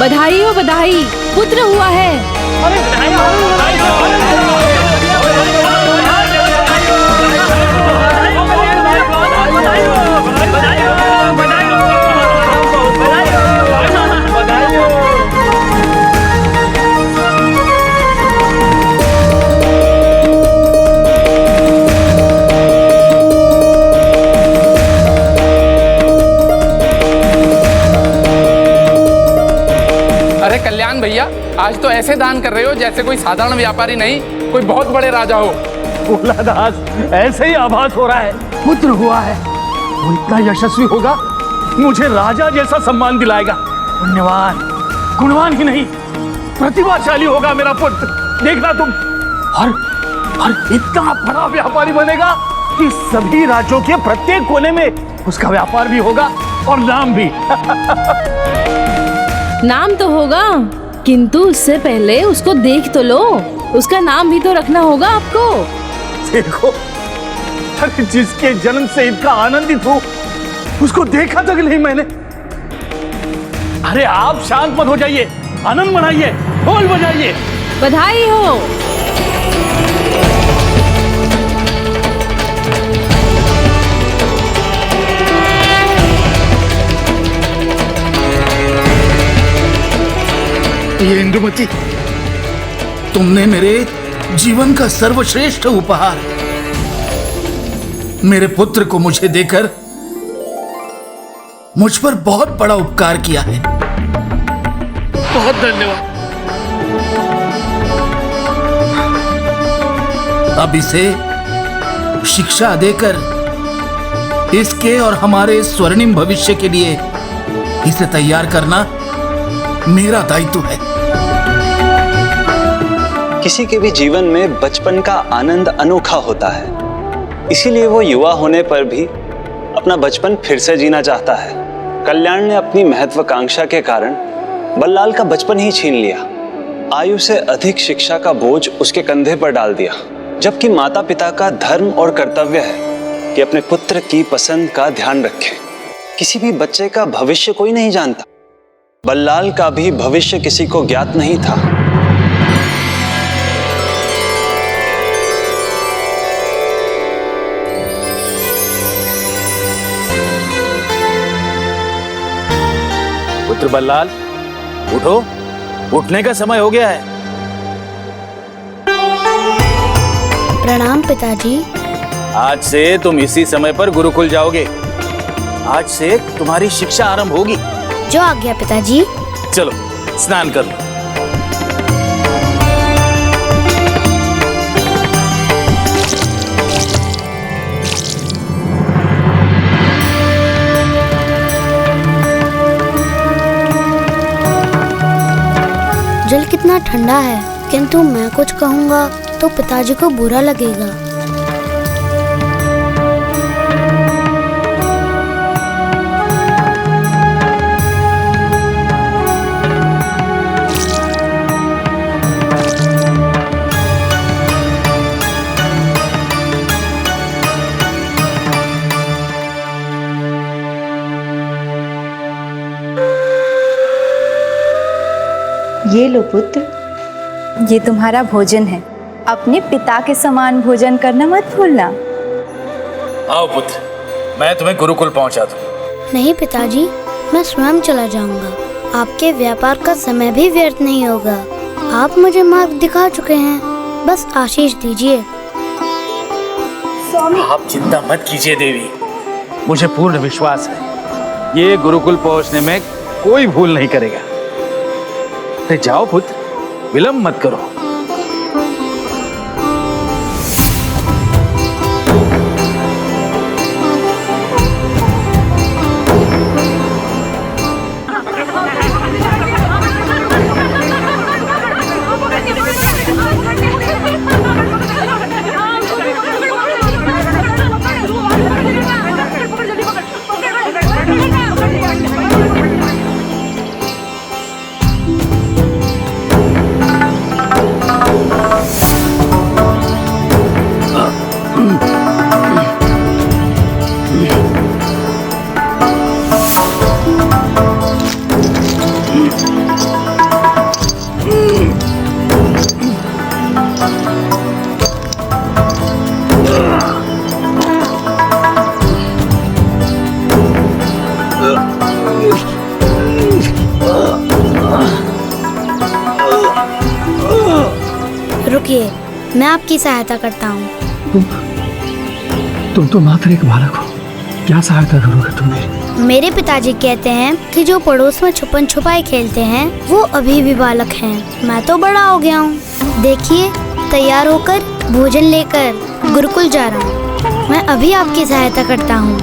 बधाई हो, बधाई, पुत्र हुआ है। अरे बधाई हो। कल्याण भैया, आज तो ऐसे दान कर रहे हो जैसे कोई साधारण व्यापारी नहीं, कोई बहुत बड़े राजा हो। भोलादास, ऐसे ही आभास हो रहा है, पुत्र हुआ है, वो इतना यशस्वी होगा, मुझे राजा जैसा सम्मान दिलाएगा। पुण्यवान, गुणवान ही नहीं, प्रतिभाशाली होगा मेरा पुत्र। देखना तुम, और इतना बड़ा व्यापारी बनेगा कि सभी राज्यों के प्रत्येक कोने में उसका व्यापार भी होगा और नाम भी। नाम तो होगा, किंतु उससे पहले उसको देख तो लो, उसका नाम भी तो रखना होगा आपको। देखो, जिसके जन्म से इतना आनंदित हूँ, उसको देखा तक नहीं मैंने। अरे आप शांत मत हो जाइए, आनंद मनाइए, ढोल बजाइए। बधाई हो। प्रिय इंदुमती, तुमने मेरे जीवन का सर्वश्रेष्ठ उपहार मेरे पुत्र को मुझे देकर मुझ पर बहुत बड़ा उपकार किया है। बहुत धन्यवाद। अब इसे शिक्षा देकर इसके और हमारे स्वर्णिम भविष्य के लिए इसे तैयार करना मेरा दायित्व है। किसी के भी जीवन में बचपन का आनंद अनोखा होता है, इसीलिए वो युवा होने पर भी अपना बचपन फिर से जीना चाहता है। कल्याण ने अपनी महत्वाकांक्षा के कारण बल्लाल का बचपन ही छीन लिया, आयु से अधिक शिक्षा का बोझ उसके कंधे पर डाल दिया, जबकि माता पिता का धर्म और कर्तव्य है कि अपने पुत्र की पसंद का ध्यान रखें। किसी भी बच्चे का भविष्य कोई नहीं जानता, बल्लाल का भी भविष्य किसी को ज्ञात नहीं था। पुत्र बल्लाल, उठो, उठने का समय हो गया है। प्रणाम पिताजी। आज से तुम इसी समय पर गुरुकुल जाओगे। आज से तुम्हारी शिक्षा आरंभ होगी। जो आज्ञा पिताजी। चलो स्नान कर लो। जल कितना ठंडा है, किंतु मैं कुछ कहूँगा तो पिताजी को बुरा लगेगा। ये लो पुत्र, ये तुम्हारा भोजन है। अपने पिता के समान भोजन करना मत भूलना। आओ पुत्र, मैं तुम्हें गुरुकुल पहुंचा दूं। नहीं पिताजी, मैं स्वयं चला जाऊंगा। आपके व्यापार का समय भी व्यर्थ नहीं होगा। आप मुझे मार्ग दिखा चुके हैं, बस आशीष दीजिए। आप चिंता मत कीजिए देवी, मुझे पूर्ण विश्वास है ये गुरुकुल पहुंचने में कोई भूल नहीं करेगा। जाओ पुत्र, विलंब मत करो। रुकिए, मैं आपकी सहायता करता हूँ। तुम तो मात्र एक बालक हो, क्या सहायता करोगे तुम मेरी? मेरे पिताजी कहते हैं कि जो पड़ोस में छुपन छुपाई खेलते हैं वो अभी भी बालक हैं। मैं तो बड़ा हो गया हूँ। देखिए, तैयार होकर भोजन लेकर गुरुकुल जा रहा हूँ। मैं अभी आपकी सहायता करता हूँ।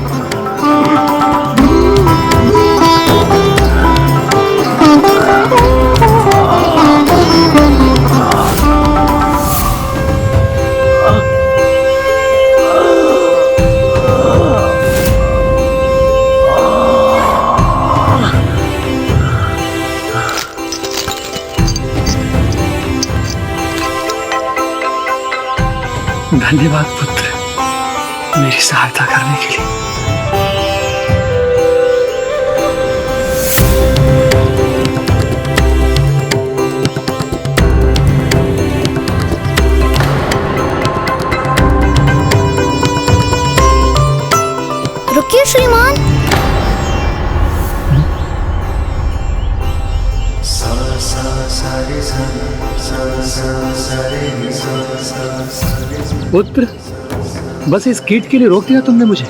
धन्यवाद पुत्र, मेरी सहायता करने के लिए। रुकिए श्रीमान। सा सा सा पुत्र, बस इस कीट के लिए रोक दिया तुमने मुझे।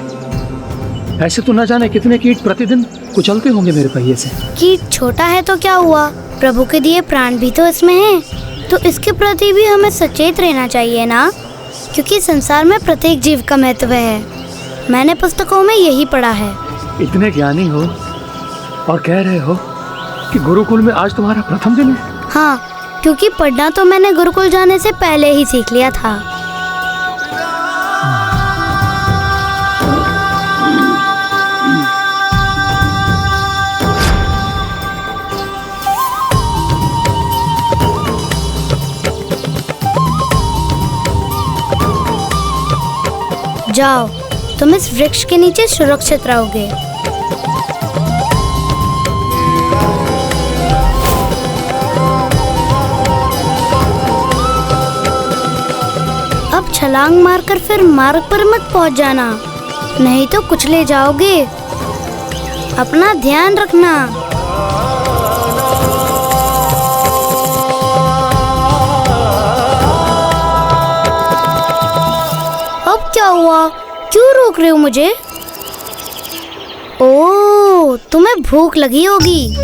ऐसे तो न जाने कितने कीट प्रतिदिन कुचलते होंगे मेरे पहिए से। कीट छोटा है तो क्या हुआ, प्रभु के दिए प्राण भी तो इसमें हैं, तो इसके प्रति भी हमें सचेत रहना चाहिए ना, क्योंकि संसार में प्रत्येक जीव का महत्व है। मैंने पुस्तकों में यही पढ़ा है। इतने ज्ञानी हो और कह रहे हो कि गुरुकुल में आज तुम्हारा प्रथम दिन है। हाँ, क्योंकि पढ़ना तो मैंने गुरुकुल जाने से पहले ही सीख लिया था। जाओ, तुम इस वृक्ष के नीचे सुरक्षित रहोगे। अब छलांग मारकर फिर मार्ग पर मत पहुंच जाना, नहीं तो कुचले जाओगे। अपना ध्यान रखना। अब क्या हुआ, क्यों रोक रहे हो मुझे? ओह, तुम्हें भूख लगी होगी।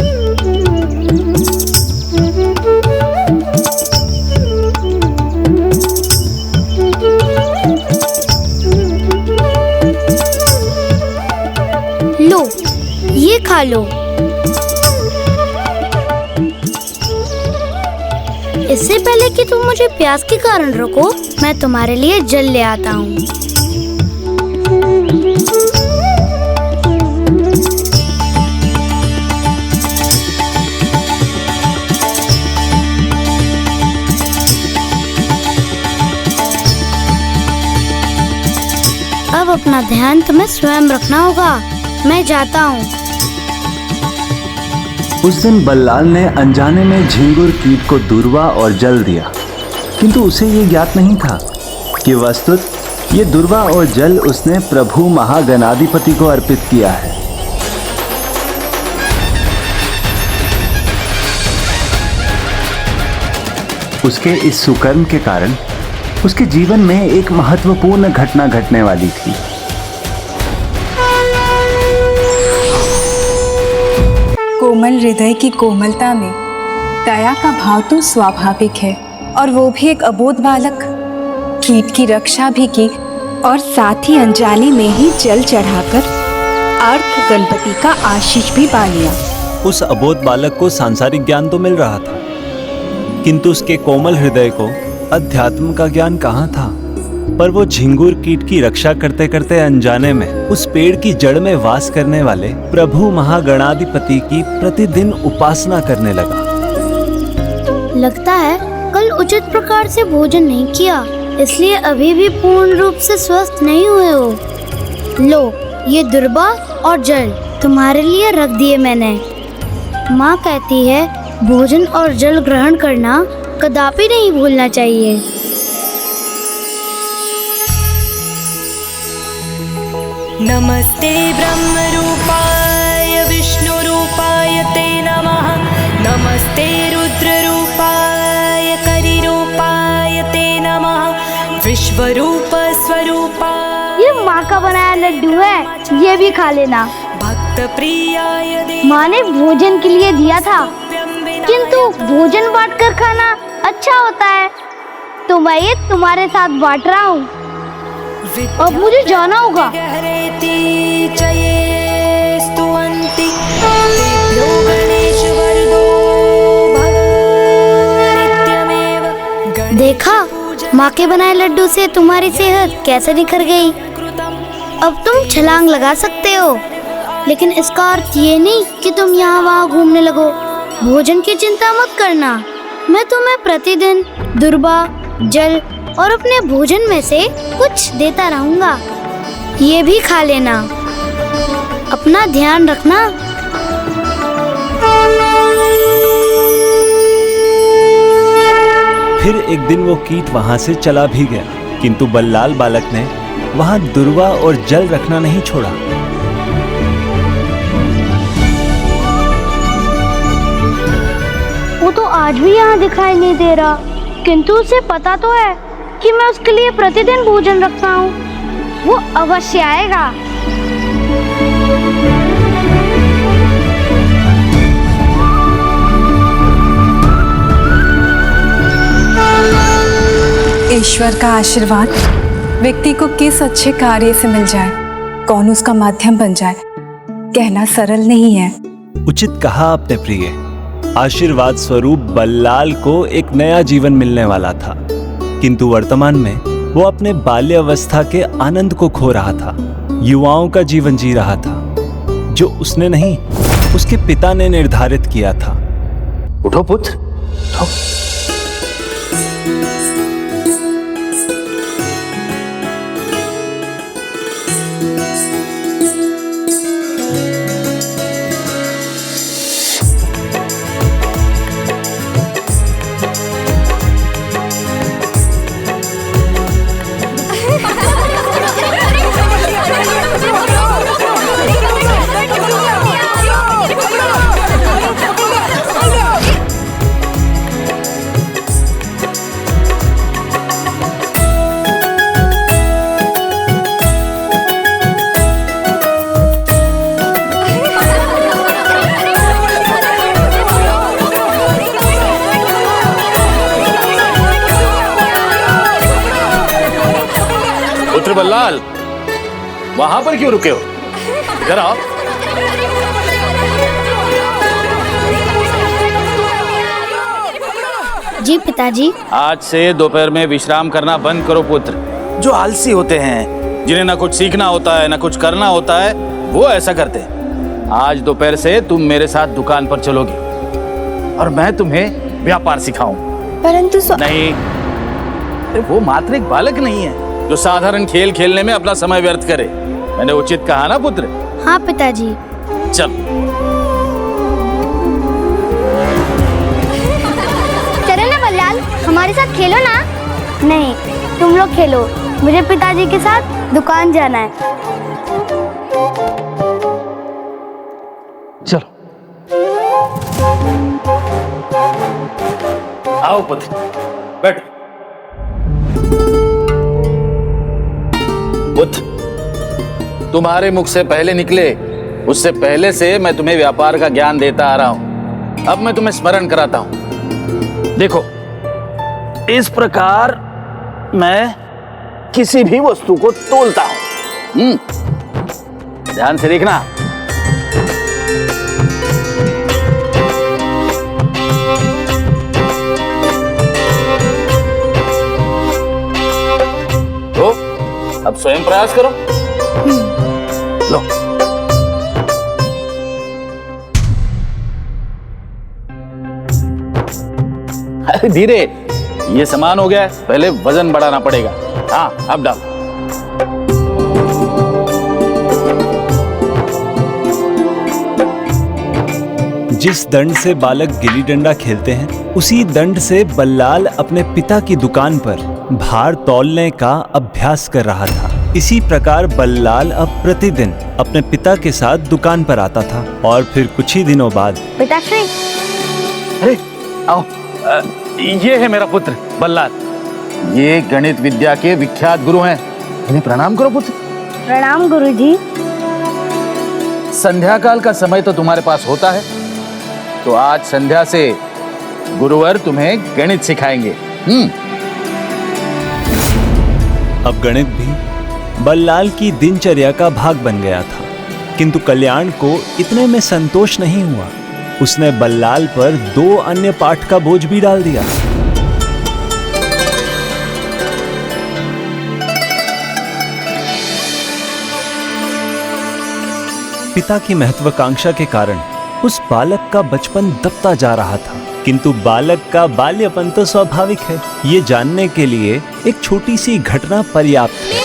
लो, ये खा लो। इससे पहले कि तुम मुझे प्यास के कारण रोको, मैं तुम्हारे लिए जल ले आता हूँ। अब अपना ध्यान तुम्हें स्वयं रखना होगा। मैं जाता हूँ। उस दिन बल्लाल ने अनजाने में झिंगुर कीट को दूर्वा और जल दिया, किंतु उसे ये ज्ञात नहीं था कि वस्तुत ये दूर्वा और जल उसने प्रभु महागणाधिपति को अर्पित किया है। उसके इस सुकर्म के कारण उसके जीवन में एक महत्वपूर्ण घटना घटने वाली थी। कोमल हृदय की कोमलता में दया का भाव तो स्वाभाविक है, और वो भी एक अबोध बालक। कीट की रक्षा भी की और साथ ही अनजाने में ही जल चढ़ाकर अर्क गणपति का आशीष भी पा लिया। उस अबोध बालक को सांसारिक ज्ञान तो मिल रहा था, किंतु उसके कोमल हृदय को अध्यात्म का ज्ञान कहाँ था। पर वो झिंगुर कीट की रक्षा करते करते अनजाने में उस पेड़ की जड़ में वास करने वाले प्रभु महागणाधिपति की प्रतिदिन उपासना करने लगा। लगता है कल उचित प्रकार से भोजन नहीं किया, इसलिए अभी भी पूर्ण रूप से स्वस्थ नहीं हुए हो। लो, ये दुर्वा और जल तुम्हारे लिए रख दिए मैंने। माँ कहती है भोजन और जल ग्रहण करना कदापि नहीं भूलना चाहिए। नमस्ते ब्रह्मरूपाय विष्णुरूपाय ते नमः। नमस्ते रुद्ररूपाय करिरूपाय ते नमः। विश्वरूप स्वरूपाय। ये माँ का बनाया लड्डू है, ये भी खा लेना। भक्त प्रियाय माँ ने भोजन के लिए दिया था, किंतु भोजन बांटकर खाना अच्छा होता है, तो मैं ये तुम्हारे साथ बांट रहा हूँ। अब मुझे जाना होगा। देखा, माँ के बनाए लड्डू से तुम्हारी सेहत कैसे निखर गई। अब तुम छलांग लगा सकते हो, लेकिन इसका अर्थ ये नहीं कि तुम यहाँ वहाँ घूमने लगो। भोजन की चिंता मत करना, मैं तुम्हें प्रतिदिन दुर्वा, जल और अपने भोजन में से कुछ देता रहूंगा। ये भी खा लेना। अपना ध्यान रखना। फिर एक दिन वो कीट वहां से चला भी गया, किंतु बल्लाल बालक ने वहां दुर्वा और जल रखना नहीं छोड़ा। वो तो आज भी यहाँ दिखाई नहीं दे रहा। किंतु उसे पता तो है कि मैं उसके लिए प्रतिदिन भोजन रखता हूँ। वो अवश्य आएगा। ईश्वर का आशीर्वाद व्यक्ति को किस अच्छे कार्य से मिल जाए, कौन उसका माध्यम बन जाए, कहना सरल नहीं है। उचित कहा आपने प्रिय। आशीर्वाद स्वरूप बल्लाल को एक नया जीवन मिलने वाला था, किंतु वर्तमान में वो अपने बाल्यावस्था के आनंद को खो रहा था, युवाओं का जीवन जी रहा था, जो उसने नहीं, उसके पिता ने निर्धारित किया था। उठो पुत्र, उठो। पुत्र बल्लाल, वहां पर क्यों रुके हो? इधर आओ। जी पिताजी। आज से दोपहर में विश्राम करना बंद करो पुत्र। जो आलसी होते हैं, जिन्हें ना कुछ सीखना होता है ना कुछ करना होता है, वो ऐसा करते हैं। आज दोपहर से तुम मेरे साथ दुकान पर चलोगे और मैं तुम्हें व्यापार सिखाऊं। परंतु नहीं, वो मात्र एक बालक नहीं है जो साधारण खेल खेलने में अपना समय व्यर्थ करे। मैंने उचित कहा ना पुत्र? हाँ पिताजी। चल। चलो ना बल्लाल, हमारे साथ खेलो ना। नहीं, तुम लोग खेलो, मुझे पिताजी के साथ दुकान जाना है। चलो। आओ पुत्र, बैठो। पुत्र, तुम्हारे मुख से पहले निकले उससे पहले से मैं तुम्हें व्यापार का ज्ञान देता आ रहा हूं। अब मैं तुम्हें स्मरण कराता हूं। देखो, इस प्रकार मैं किसी भी वस्तु को तोलता हूं। ध्यान से देखना। तो अब स्वयं प्रयास करो। लो। अरे धीरे, ये समान हो गया है, पहले वजन बढ़ाना पड़ेगा। हाँ, अब डाल। जिस दंड से बालक गिल्ली डंडा खेलते हैं, उसी दंड से बल्लाल अपने पिता की दुकान पर भार तौलने का अभ्यास कर रहा था। इसी प्रकार बल्लाल अब प्रतिदिन अपने पिता के साथ दुकान पर आता था और फिर कुछ ही दिनों बाद। पिताश्री। अरे आओ, ये है मेरा पुत्र बल्लाल। ये गणित विद्या के विख्यात गुरु हैं। इन्हें प्रणाम करो पुत्र। प्रणाम गुरुजी। संध्या काल का समय तो तुम्हारे पास होता है, तो आज संध्या से गुरुवर तुम्हें गणित सिखाएंगे। अब गणित भी बल्लाल की दिनचर्या का भाग बन गया था, किंतु कल्याण को इतने में संतोष नहीं हुआ। उसने बल्लाल पर 2 अन्य पाठ का बोझ भी डाल दिया। पिता की महत्वाकांक्षा के कारण उस बालक का बचपन दबता जा रहा था, किंतु बालक का बाल्यपन तो स्वाभाविक है। ये जानने के लिए एक छोटी सी घटना पर्याप्त है।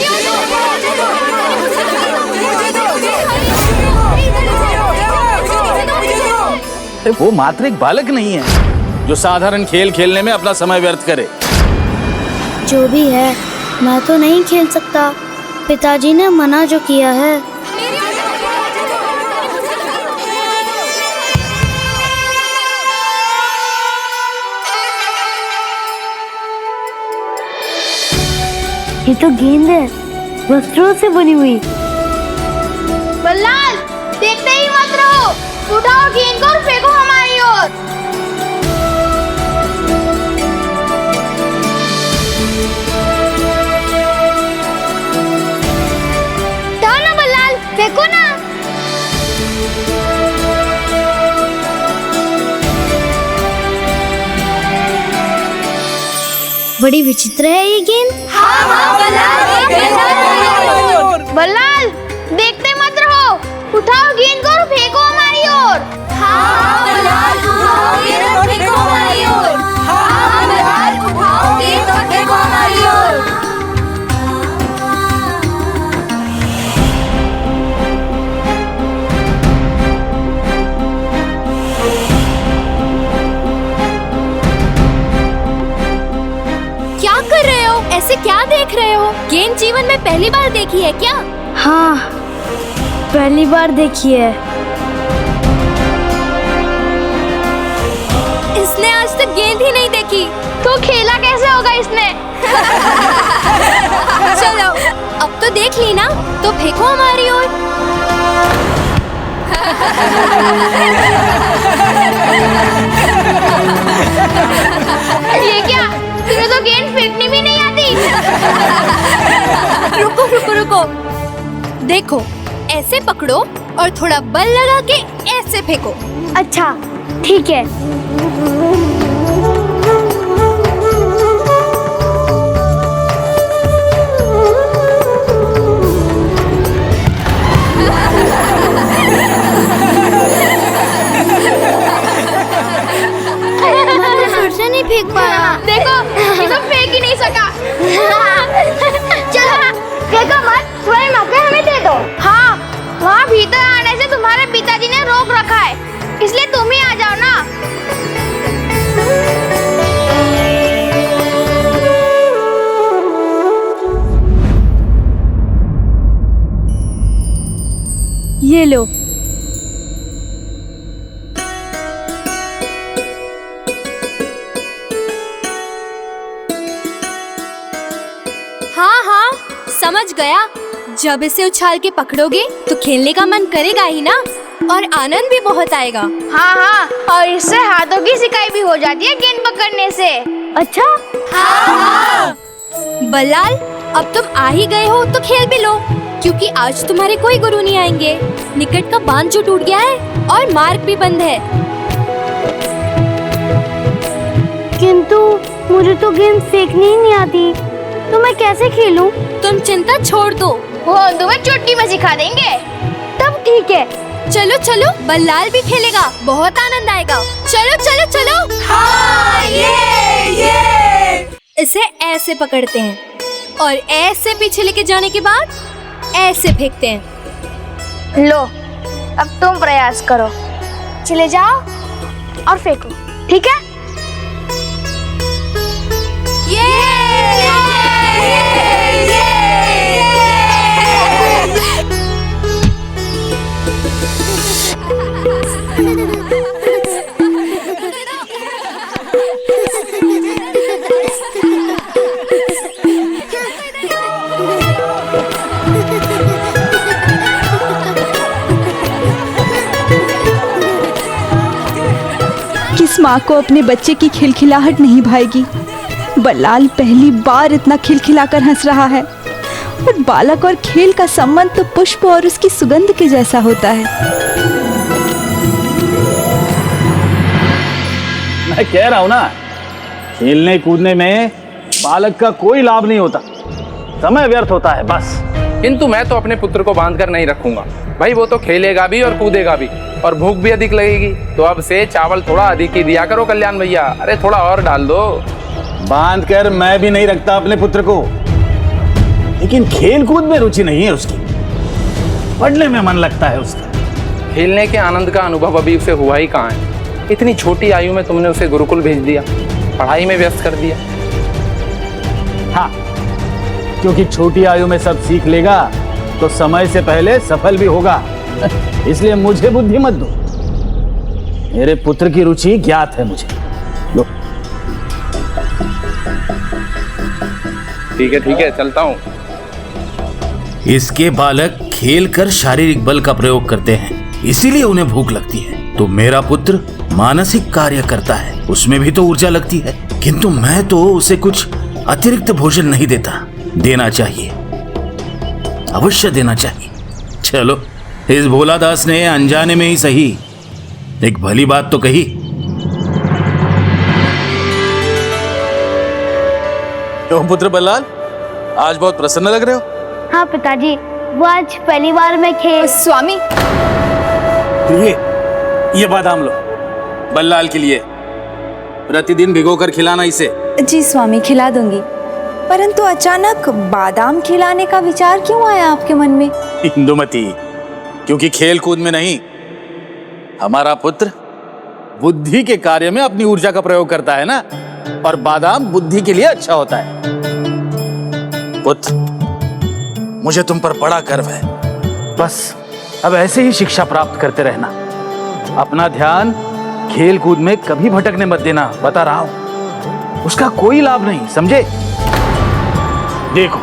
वो मात्र एक बालक नहीं है जो साधारण खेल खेलने में अपना समय व्यर्थ करे। जो भी है, मैं तो नहीं खेल सकता। पिताजी ने मना जो किया है। ये तो गेंद है, वस्त्रों से बनी हुई। बल्लाल, देखते ही मत रहो, उठाओ गेंद को और फेंको हमारी ओर। जाओ ना बल्लाल, फेंको ना। बड़ी विचित्र है ये गेंद। हाँ, बल्लाल, देखते मत रहो, उठाओ गेंद को और फेंको हमारी ओर। हाँ, बल्लाल, उठाओ गेंद और फेंको हमारी ओर। हाँ, बल्लाल, उठाओ गेंद और फेंको हमारी ओर। क्या कर रहे हो? ऐसे क्या देख रहे हो? गेंद जीवन में पहली बार देखी है क्या? हाँ, पहली बार देखी है। इसने आज तक गेंद ही नहीं देखी। तो खेला कैसे होगा इसने? चलो, अब तो देख ली ना, तो फेंको हमारी ओर। ये क्या? तुम्हें तो गेंद फेंकनी भी नहीं आती। रुको रुको रुको, देखो, ऐसे पकड़ो और थोड़ा बल लगा के ऐसे फेंको। अच्छा, ठीक है। फिर से नहीं फेंक पाया। देखो, ये तो फेंक ही नहीं सका। चलो, फेंको मत, थोड़ी मौके हमें दे दो। हाँ, वहाँ भीतर आने से तुम्हारे पिताजी ने रोक रखा है, इसलिए तुम ही आ जाओ ना। ये लो। हाँ हाँ, समझ गया। जब इसे उछाल के पकड़ोगे तो खेलने का मन करेगा ही ना, और आनंद भी बहुत आएगा। हाँ हाँ, और इससे हाथों की सिकाई भी हो जाती है गेंद पकड़ने से। अच्छा? हाँ। बल्लाल, अब तुम आ ही गए हो तो खेल भी लो, क्योंकि आज तुम्हारे कोई गुरु नहीं आएंगे। निकट का बांध जो टूट गया है और मार्ग भी बंद है। किंतु मुझे तो गेंद फेंकनी ही नहीं आती, तो मैं कैसे खेलूं? तुम चिंता छोड़ दो, वो तुम्हें चुटकी में सिखा देंगे। तब ठीक है। चलो चलो, बल्लाल भी खेलेगा, बहुत आनंद आएगा। चलो चलो चलो। हाँ, ये। इसे ऐसे पकड़ते हैं और ऐसे पीछे लेके जाने के बाद ऐसे फेंकते हैं। लो, अब तुम प्रयास करो, चले जाओ और फेंको, ठीक है? किस माँ को अपने बच्चे की खिलखिलाहट नहीं भाएगी। बल्लाल पहली बार इतना खिलखिलाकर हंस रहा है, और बालक और खेल का संबंध तो पुष्प और उसकी सुगंध के जैसा होता है। मैं कह रहा हूं ना, खेलने कूदने में बालक का कोई लाभ नहीं होता, समय व्यर्थ होता है बस। किंतु मैं तो अपने पुत्र को बांध कर नहीं रखूंगा भाई, वो तो खेलेगा भी और कूदेगा भी, और भूख भी अधिक लगेगी। तो अब से चावल थोड़ा अधिक ही दिया करो कल्याण भैया, अरे थोड़ा और डाल दो। बांध कर मैं भी नहीं रखता अपने पुत्र को, लेकिन खेल कूद में रुचि नहीं है उसकी, पढ़ने में मन लगता है उसका। खेलने के आनंद का अनुभव अभी उसे हुआ ही कहाँ है। इतनी छोटी आयु में तुमने उसे गुरुकुल भेज दिया, पढ़ाई में व्यस्त कर दिया। हाँ, क्योंकि छोटी आयु में सब सीख लेगा तो समय से पहले सफल भी होगा। इसलिए मुझे बुद्धि मत दो, मेरे पुत्र की रुचि ज्ञात है मुझे। लो। ठीक है चलता हूँ। इसके बालक खेलकर शारीरिक बल का प्रयोग करते हैं, इसीलिए उन्हें भूख लगती है। तो मेरा पुत्र मानसिक कार्य करता है, उसमें भी तो ऊर्जा लगती है, किंतु मैं तो उसे कुछ अतिरिक्त भोजन नहीं देता। देना चाहिए, अवश्य देना चाहिए। चलो, इस भोलादास ने अनजाने में ही सही एक भली बात तो कही। क्यों पुत्र बल्लाल, आज बहुत प्रसन्न लग रहे हो? हाँ पिताजी, वो आज पहली बार मैं स्वामी, ये बादाम लो, बल्लाल के लिए। प्रतिदिन भिगोकर खिलाना इसे। जी स्वामी, खिला दूंगी। परंतु अचानक बादाम खिलाने का विचार क्यों आया आपके मन में? इंदुमती, क्योंकि खेल कूद में नहीं, हमारा पुत्र बुद्धि के कार्य में अपनी ऊर्जा का प्रयोग करता है ना, और बादाम बुद्धि के लिए अच्छा होता है। पुत्र, मुझे तुम पर बड़ा गर्व है। बस अब ऐसे ही शिक्षा प्राप्त करते रहना। अपना ध्यान खेल कूद में कभी भटकने मत देना, बता रहा हूं। उसका कोई लाभ नहीं, समझे? देखो,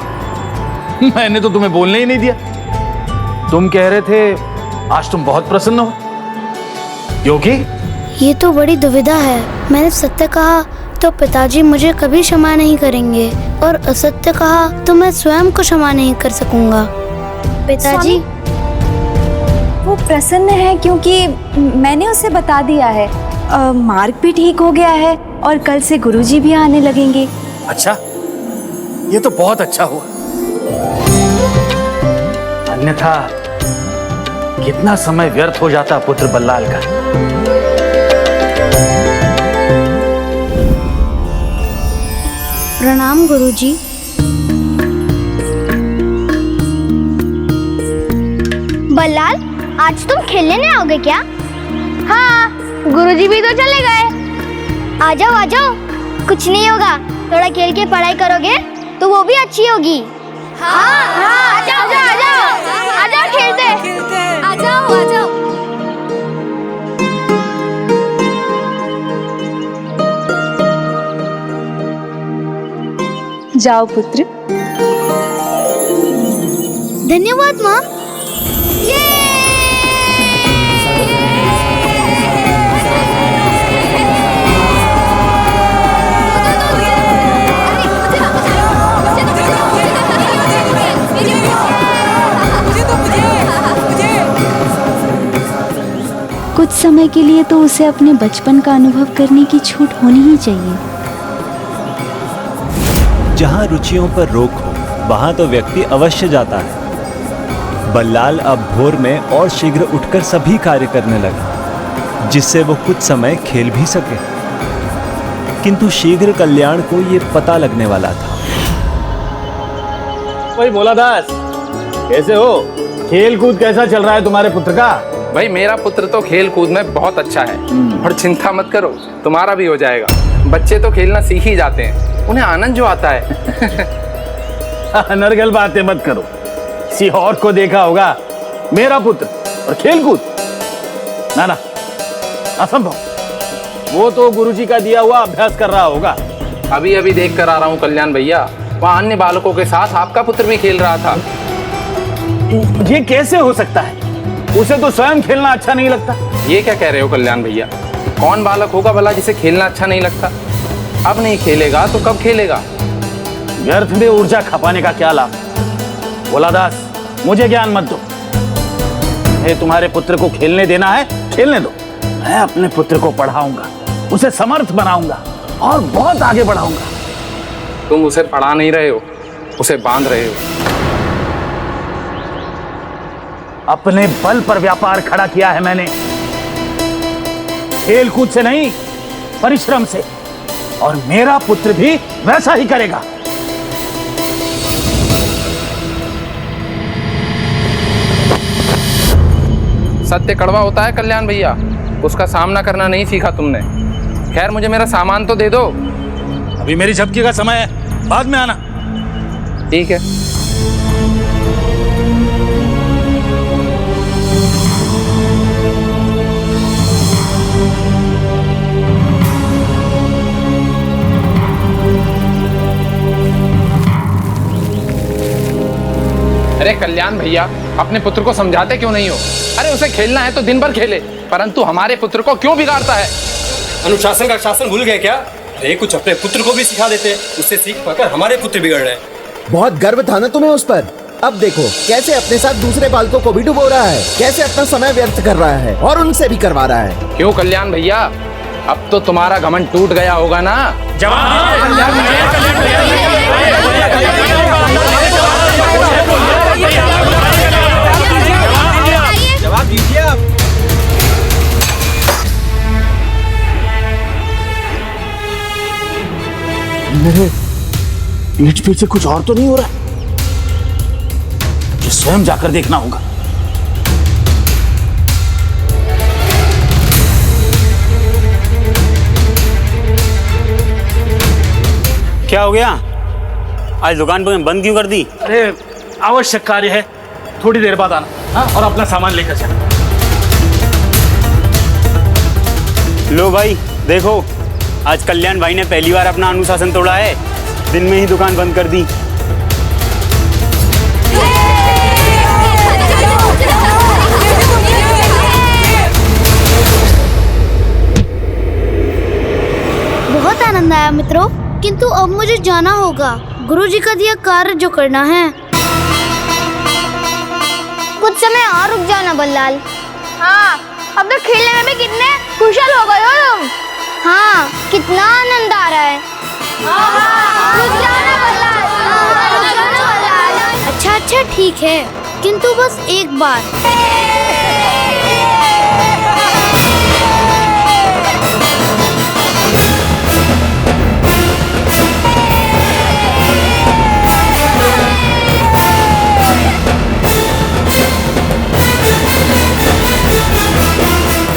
मैंने तो तुम्हें बोलने ही नहीं दिया। तुम कह रहे थे आज तुम बहुत प्रसन्न हो, क्योंकि ये तो बड़ी दुविधा है। मैंने सत्य कहा तो पिताजी मुझे कभी क्षमा नहीं करेंगे, और असत्य कहा तो मैं स्वयं को क्षमा नहीं कर सकूंगा। पिताजी, वो प्रसन्न है क्योंकि मैंने उसे बता दिया है। मार्ग भी ठीक हो गया है और कल से गुरुजी भी आने लगेंगे। अच्छा, ये तो बहुत अच्छा हुआ। अन्यथा कितना समय व्यर्थ हो जाता पुत्र बल्लाल का। प्रणाम गुरुजी। बल्लाल, आज तुम खेलने नहीं आओगे क्या? हाँ, गुरुजी भी तो चले गए। आ जाओ, कुछ नहीं होगा। थोड़ा खेल के पढ़ाई करोगे तो वो भी अच्छी होगी। हाँ, आ जाओ खेलते। आ जाओ। जाओ पुत्र। धन्यवाद माँ। कुछ समय के लिए तो उसे अपने बचपन का अनुभव करने की छूट होनी ही चाहिए। जहाँ रुचियों पर रोक हो, वहाँ तो व्यक्ति अवश्य जाता है। बल्लाल अब भोर में और शीघ्र उठकर सभी कार्य करने लगा, जिससे वो कुछ समय खेल भी सके। किंतु शीघ्र कल्याण को ये पता लगने वाला था। भाई भोलादास, कैसे हो? खेल कूद कैसा चल रहा है तुम्हारे पुत्र का? भाई मेरा पुत्र तो खेल कूद में बहुत अच्छा है, और चिंता मत करो, तुम्हारा भी हो जाएगा। बच्चे तो खेलना सीख ही जाते हैं, उन्हें आनंद जो आता है। अनर्गल बातें मत करो, किसी और को देखा होगा। मेरा पुत्र और खेल कूद? ना, असंभव। वो तो गुरुजी का दिया हुआ अभ्यास कर रहा होगा। अभी देख कर आ रहा हूँ कल्याण भैया, वहाँ अन्य बालकों के साथ आपका पुत्र भी खेल रहा था। ये कैसे हो सकता है? उसे तो स्वयं खेलना अच्छा नहीं लगता। ये क्या कह रहे हो कल्याण भैया? कौन बालक होगा भला जिसे खेलना अच्छा नहीं लगता? अब नहीं खेलेगा तो कब खेलेगा? व्यर्थ में ऊर्जा खपाने का क्या लाभ? भोलादास, मुझे ज्ञान मत दो। तुम्हारे पुत्र को खेलने देना है, खेलने दो। मैं अपने पुत्र को पढ़ाऊंगा, उसे समर्थ बनाऊंगा और बहुत आगे बढ़ाऊंगा। तुम उसे पढ़ा नहीं रहे हो, उसे बांध रहे हो। अपने बल पर व्यापार खड़ा किया है मैंने, खेल कूद से नहीं, परिश्रम से। और मेरा पुत्र भी वैसा ही करेगा। सत्य कड़वा होता है कल्याण भैया, उसका सामना करना नहीं सीखा तुमने। खैर, मुझे मेरा सामान तो दे दो। अभी मेरी झपकी का समय है, बाद में आना। ठीक है। अरे कल्याण भैया, अपने पुत्र को समझाते क्यों नहीं हो? अरे उसे खेलना है तो दिन भर खेले, परंतु हमारे पुत्र को क्यों बिगाड़ता है? अनुशासन का शासन भूल गए क्या? अरे कुछ अपने पुत्र को भी सिखा देते, उससे सीख पाकर हमारे पुत्र बिगड़ रहे हैं। बहुत गर्व था ना तुम्हें उस पर। अब देखो कैसे अपने साथ दूसरे बालकों को भी डुबो रहा है, कैसे अपना समय व्यर्थ कर रहा है और उनसे भी करवा रहा है। क्यों कल्याण भैया, अब तो तुम्हारा घमंड टूट गया होगा ना? जवाब दीजिए आप। मेरे पीठ पीछे कुछ और तो नहीं हो रहा है? स्वयं जाकर देखना होगा। क्या हो गया? आज दुकान बंद क्यों कर दी? अरे आवश्यक कार्य है, थोड़ी देर बाद आना। हाँ, और अपना सामान लेकर जाना। लो भाई देखो, आज कल्याण भाई ने पहली बार अपना अनुशासन तोड़ा है, दिन में ही दुकान बंद कर दी। बहुत आनंद आया मित्रों, किंतु अब मुझे जाना होगा। गुरुजी का दिया कार्य जो करना है। कुछ समय और रुक जाओ ना बल्लाल। हाँ, अब तो खेलने में भी कितने कुशल हो गए हो तुम। हाँ, कितना आनंद आ रहा है। रुक जाओ ना बल्लाल। अच्छा ठीक है, किंतु बस एक बार।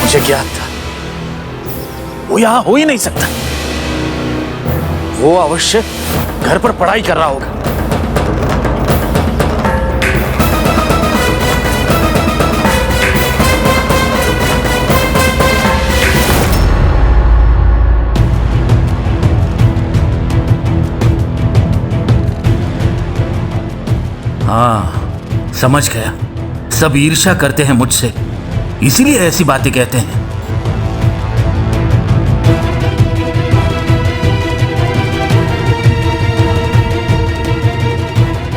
मुझे ज्ञात था वो यहाँ हो ही नहीं सकता। वो अवश्य घर पर पढ़ाई कर रहा होगा। हाँ, समझ गया। सब ईर्ष्या करते हैं मुझसे, इसीलिए ऐसी बातें कहते हैं।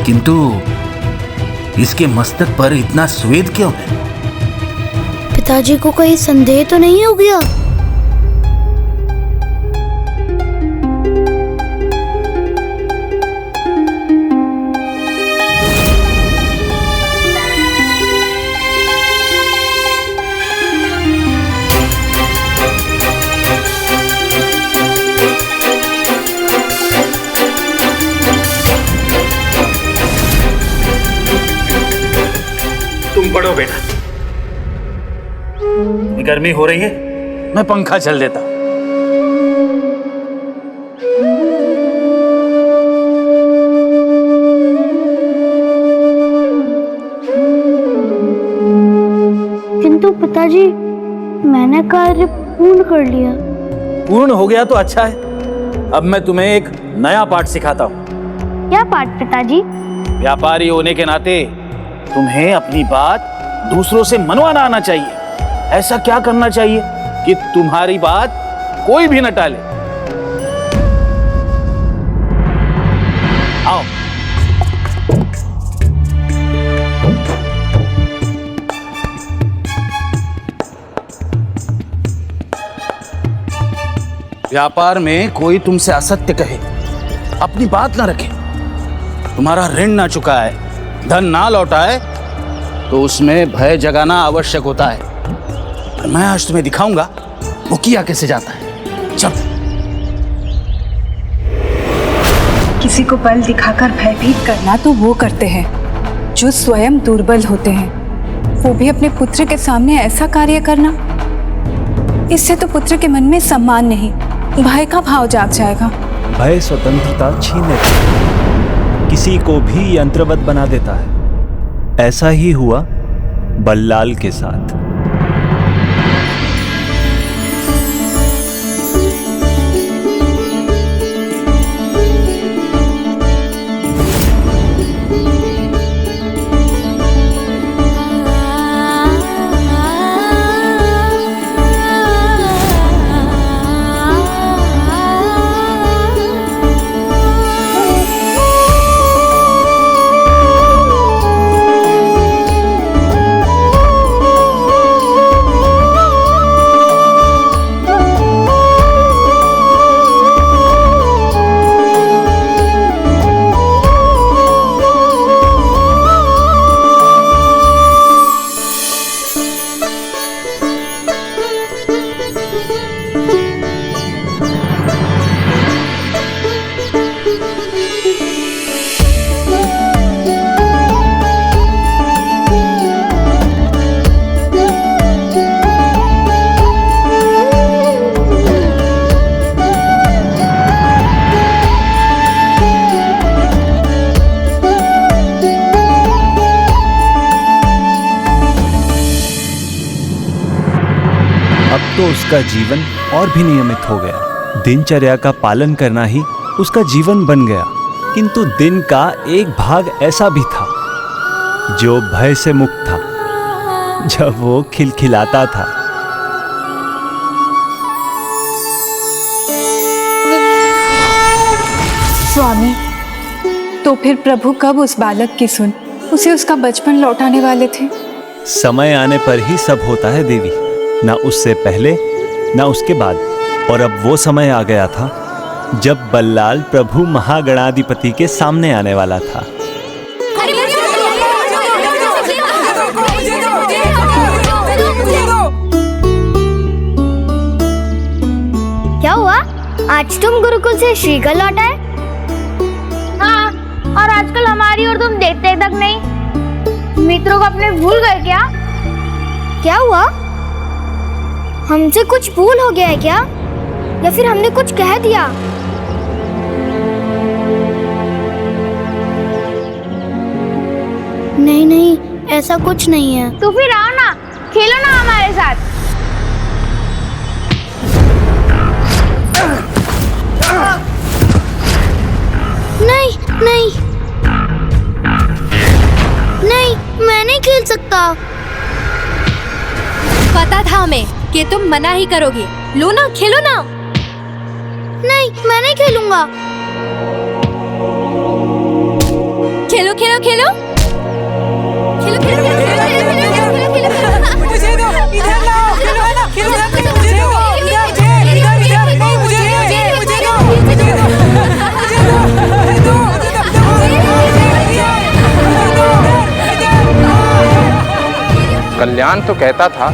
किंतु इसके मस्तक पर इतना स्वेद क्यों है? पिताजी को कहीं संदेह तो नहीं हो गया? पढ़ो बेटा, गर्मी हो रही है, मैं पंखा चल देता। किंतु पिताजी, मैंने कार्य पूर्ण कर लिया। पूर्ण हो गया तो अच्छा है। अब मैं तुम्हें एक नया पाठ सिखाता हूँ। क्या पाठ पिताजी? व्यापारी होने के नाते तुम्हें अपनी बात दूसरों से मनवाना आना चाहिए। ऐसा क्या करना चाहिए कि तुम्हारी बात कोई भी न टाले। आओ। व्यापार में कोई तुमसे असत्य कहे, अपनी बात ना रखे, तुम्हारा ऋण ना चुकाए, धन ना लौटाए, तो उसमें भय जगाना आवश्यक होता है। और मैं आज तुम्हें दिखाऊंगा वो किया कैसे जाता है। चल। किसी को बल दिखाकर भयभीत करना तो वो करते हैं जो स्वयं दुर्बल होते हैं। वो भी अपने पुत्र के सामने ऐसा कार्य करना, इससे तो पुत्र के मन में सम्मान नहीं, भय का भाव जाग जाएगा। भय स्वतंत्रता छीन लेता है, किसी को भी यंत्रवत बना देता है। ऐसा ही हुआ बल्लाल के साथ। तो उसका जीवन और भी नियमित हो गया। दिनचर्या का पालन करना ही उसका जीवन बन गया। किंतु दिन का एक भाग ऐसा भी था जो भय से मुक्त था, जब वो खिलखिलाता था। स्वामी, तो फिर प्रभु कब उस बालक की सुन उसे उसका बचपन लौटाने वाले थे? समय आने पर ही सब होता है देवी, ना उससे पहले ना उसके बाद। और अब वो समय आ गया था जब बल्लाल प्रभु महागणाधिपति के सामने आने वाला था। क्या हुआ? आज तुम गुरुकुल से श्रीगढ़ लौटा है? हाँ, और आजकल हमारी और तुम देखते तक नहीं। मित्रों को अपने भूल गए क्या? क्या हुआ? हमसे कुछ भूल हो गया है क्या? या फिर हमने कुछ कह दिया? नहीं नहीं, ऐसा कुछ नहीं है। तो फिर आओ ना, खेलो ना हमारे साथ। नहीं नहीं नहीं, मैं नहीं खेल सकता। पता था हमें कि तुम मना ही करोगे। लो ना, खेलो ना। नहीं, मैं नहीं खेलूंगा। खेलो खेलो खेलो खेलो खेलो खेलो मुझे दो, इधर लाओ, खेलो ना, खेलो ना, मुझे दो, कल्याण तो कहता था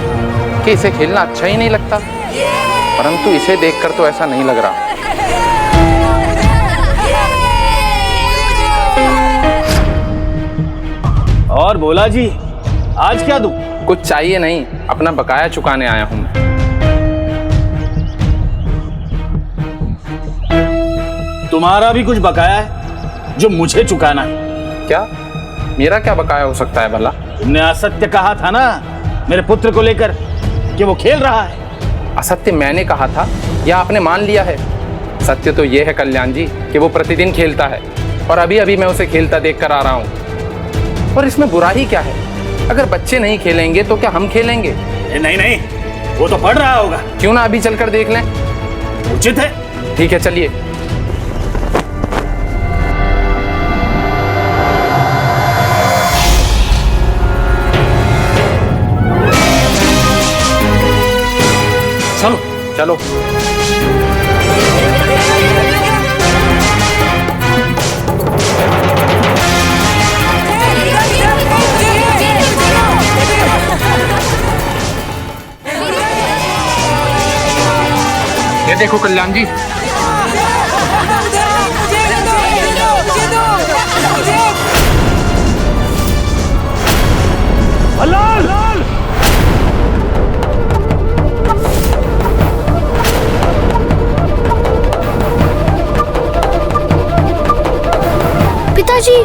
कि इसे खेलना अच्छा ही नहीं लगता, परंतु इसे देखकर तो ऐसा नहीं लग रहा। और भोला जी, आज क्या दूं? कुछ चाहिए नहीं, अपना बकाया चुकाने आया हूं। तुम्हारा भी कुछ बकाया है जो मुझे चुकाना है। क्या? मेरा क्या बकाया हो सकता है भला? तुमने असत्य कहा था ना मेरे पुत्र को लेकर कि वो खेल रहा है। असत्य मैंने कहा था या आपने मान लिया है? सत्य तो ये है कल्याण जी कि वो प्रतिदिन खेलता है और अभी अभी मैं उसे खेलता देख कर आ रहा हूँ। और इसमें बुराई क्या है? अगर बच्चे नहीं खेलेंगे तो क्या हम खेलेंगे? नहीं नहीं, वो तो पढ़ रहा होगा। क्यों ना अभी चलकर देख लें? उचित है। ठीक है, चलिए। चलो चलो। ये देखो कल्याण जी, पिताजी।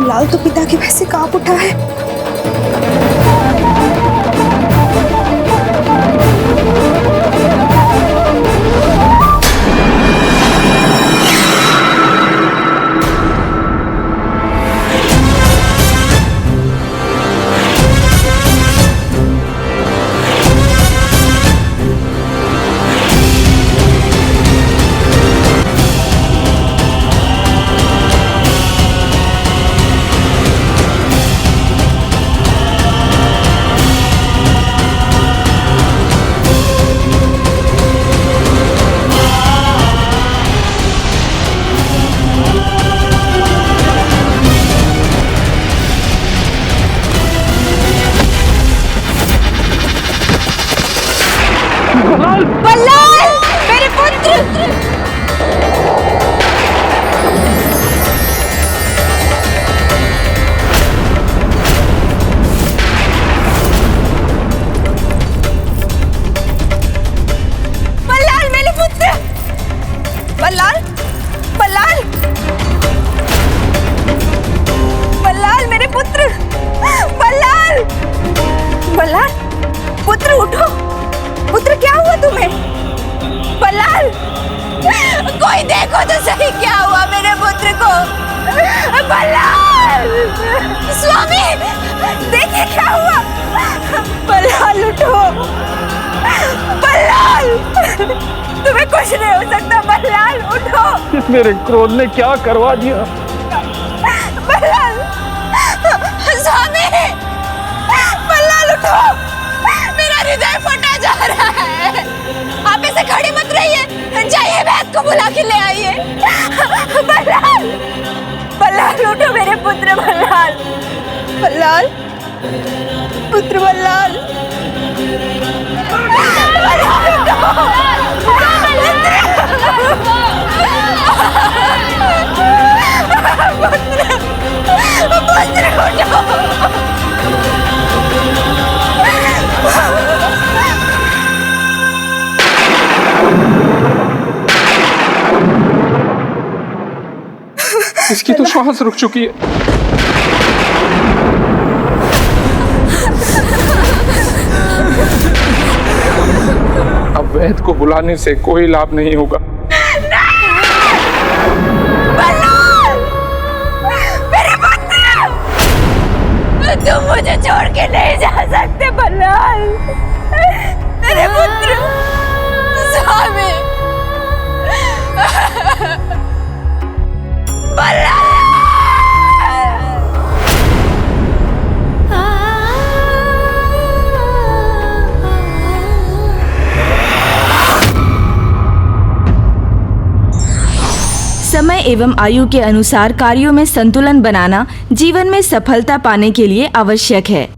लाल तो पिता के वैसे कांप उठा है। बल्लाल, मेरे पुत्र! पुत्र क्या हुआ तुम्हें? बल्लाल, कोई देखो तो सही क्या हुआ मेरे पुत्र को। बल्लाल, स्वामी देखिए क्या हुआ। बल्लाल उठो, बल्लाल तुम्हें कुछ नहीं हो सकता। बल्लाल उठो। मेरे क्रोध ने क्या करवा दिया? बल्लाल, स्वामी, बल्लाल उठो, मेरा हृदय फटा जा रहा है। आप ऐसे खड़े मत रहिए, जाइए वैद्य को बुला के ले आइए। बल्लाल, बल्लाल उठो मेरे पुत्र। बल्लाल, बल्लाल, पुत्र बल्लाल, बल्लाल उठो, पुत्र उठो। इसकी तो श्वास रुक चुकी है। अब वैद्य को बुलाने से कोई लाभ नहीं होगा। बल्लाल, मेरे पुत्र, तुम मुझे छोड़ के नहीं जा सकते। बल्लाल, मेरे पुत्र, स्वामी, बल्लाल। समय एवं आयु के अनुसार कार्यों में संतुलन बनाना जीवन में सफलता पाने के लिए आवश्यक है।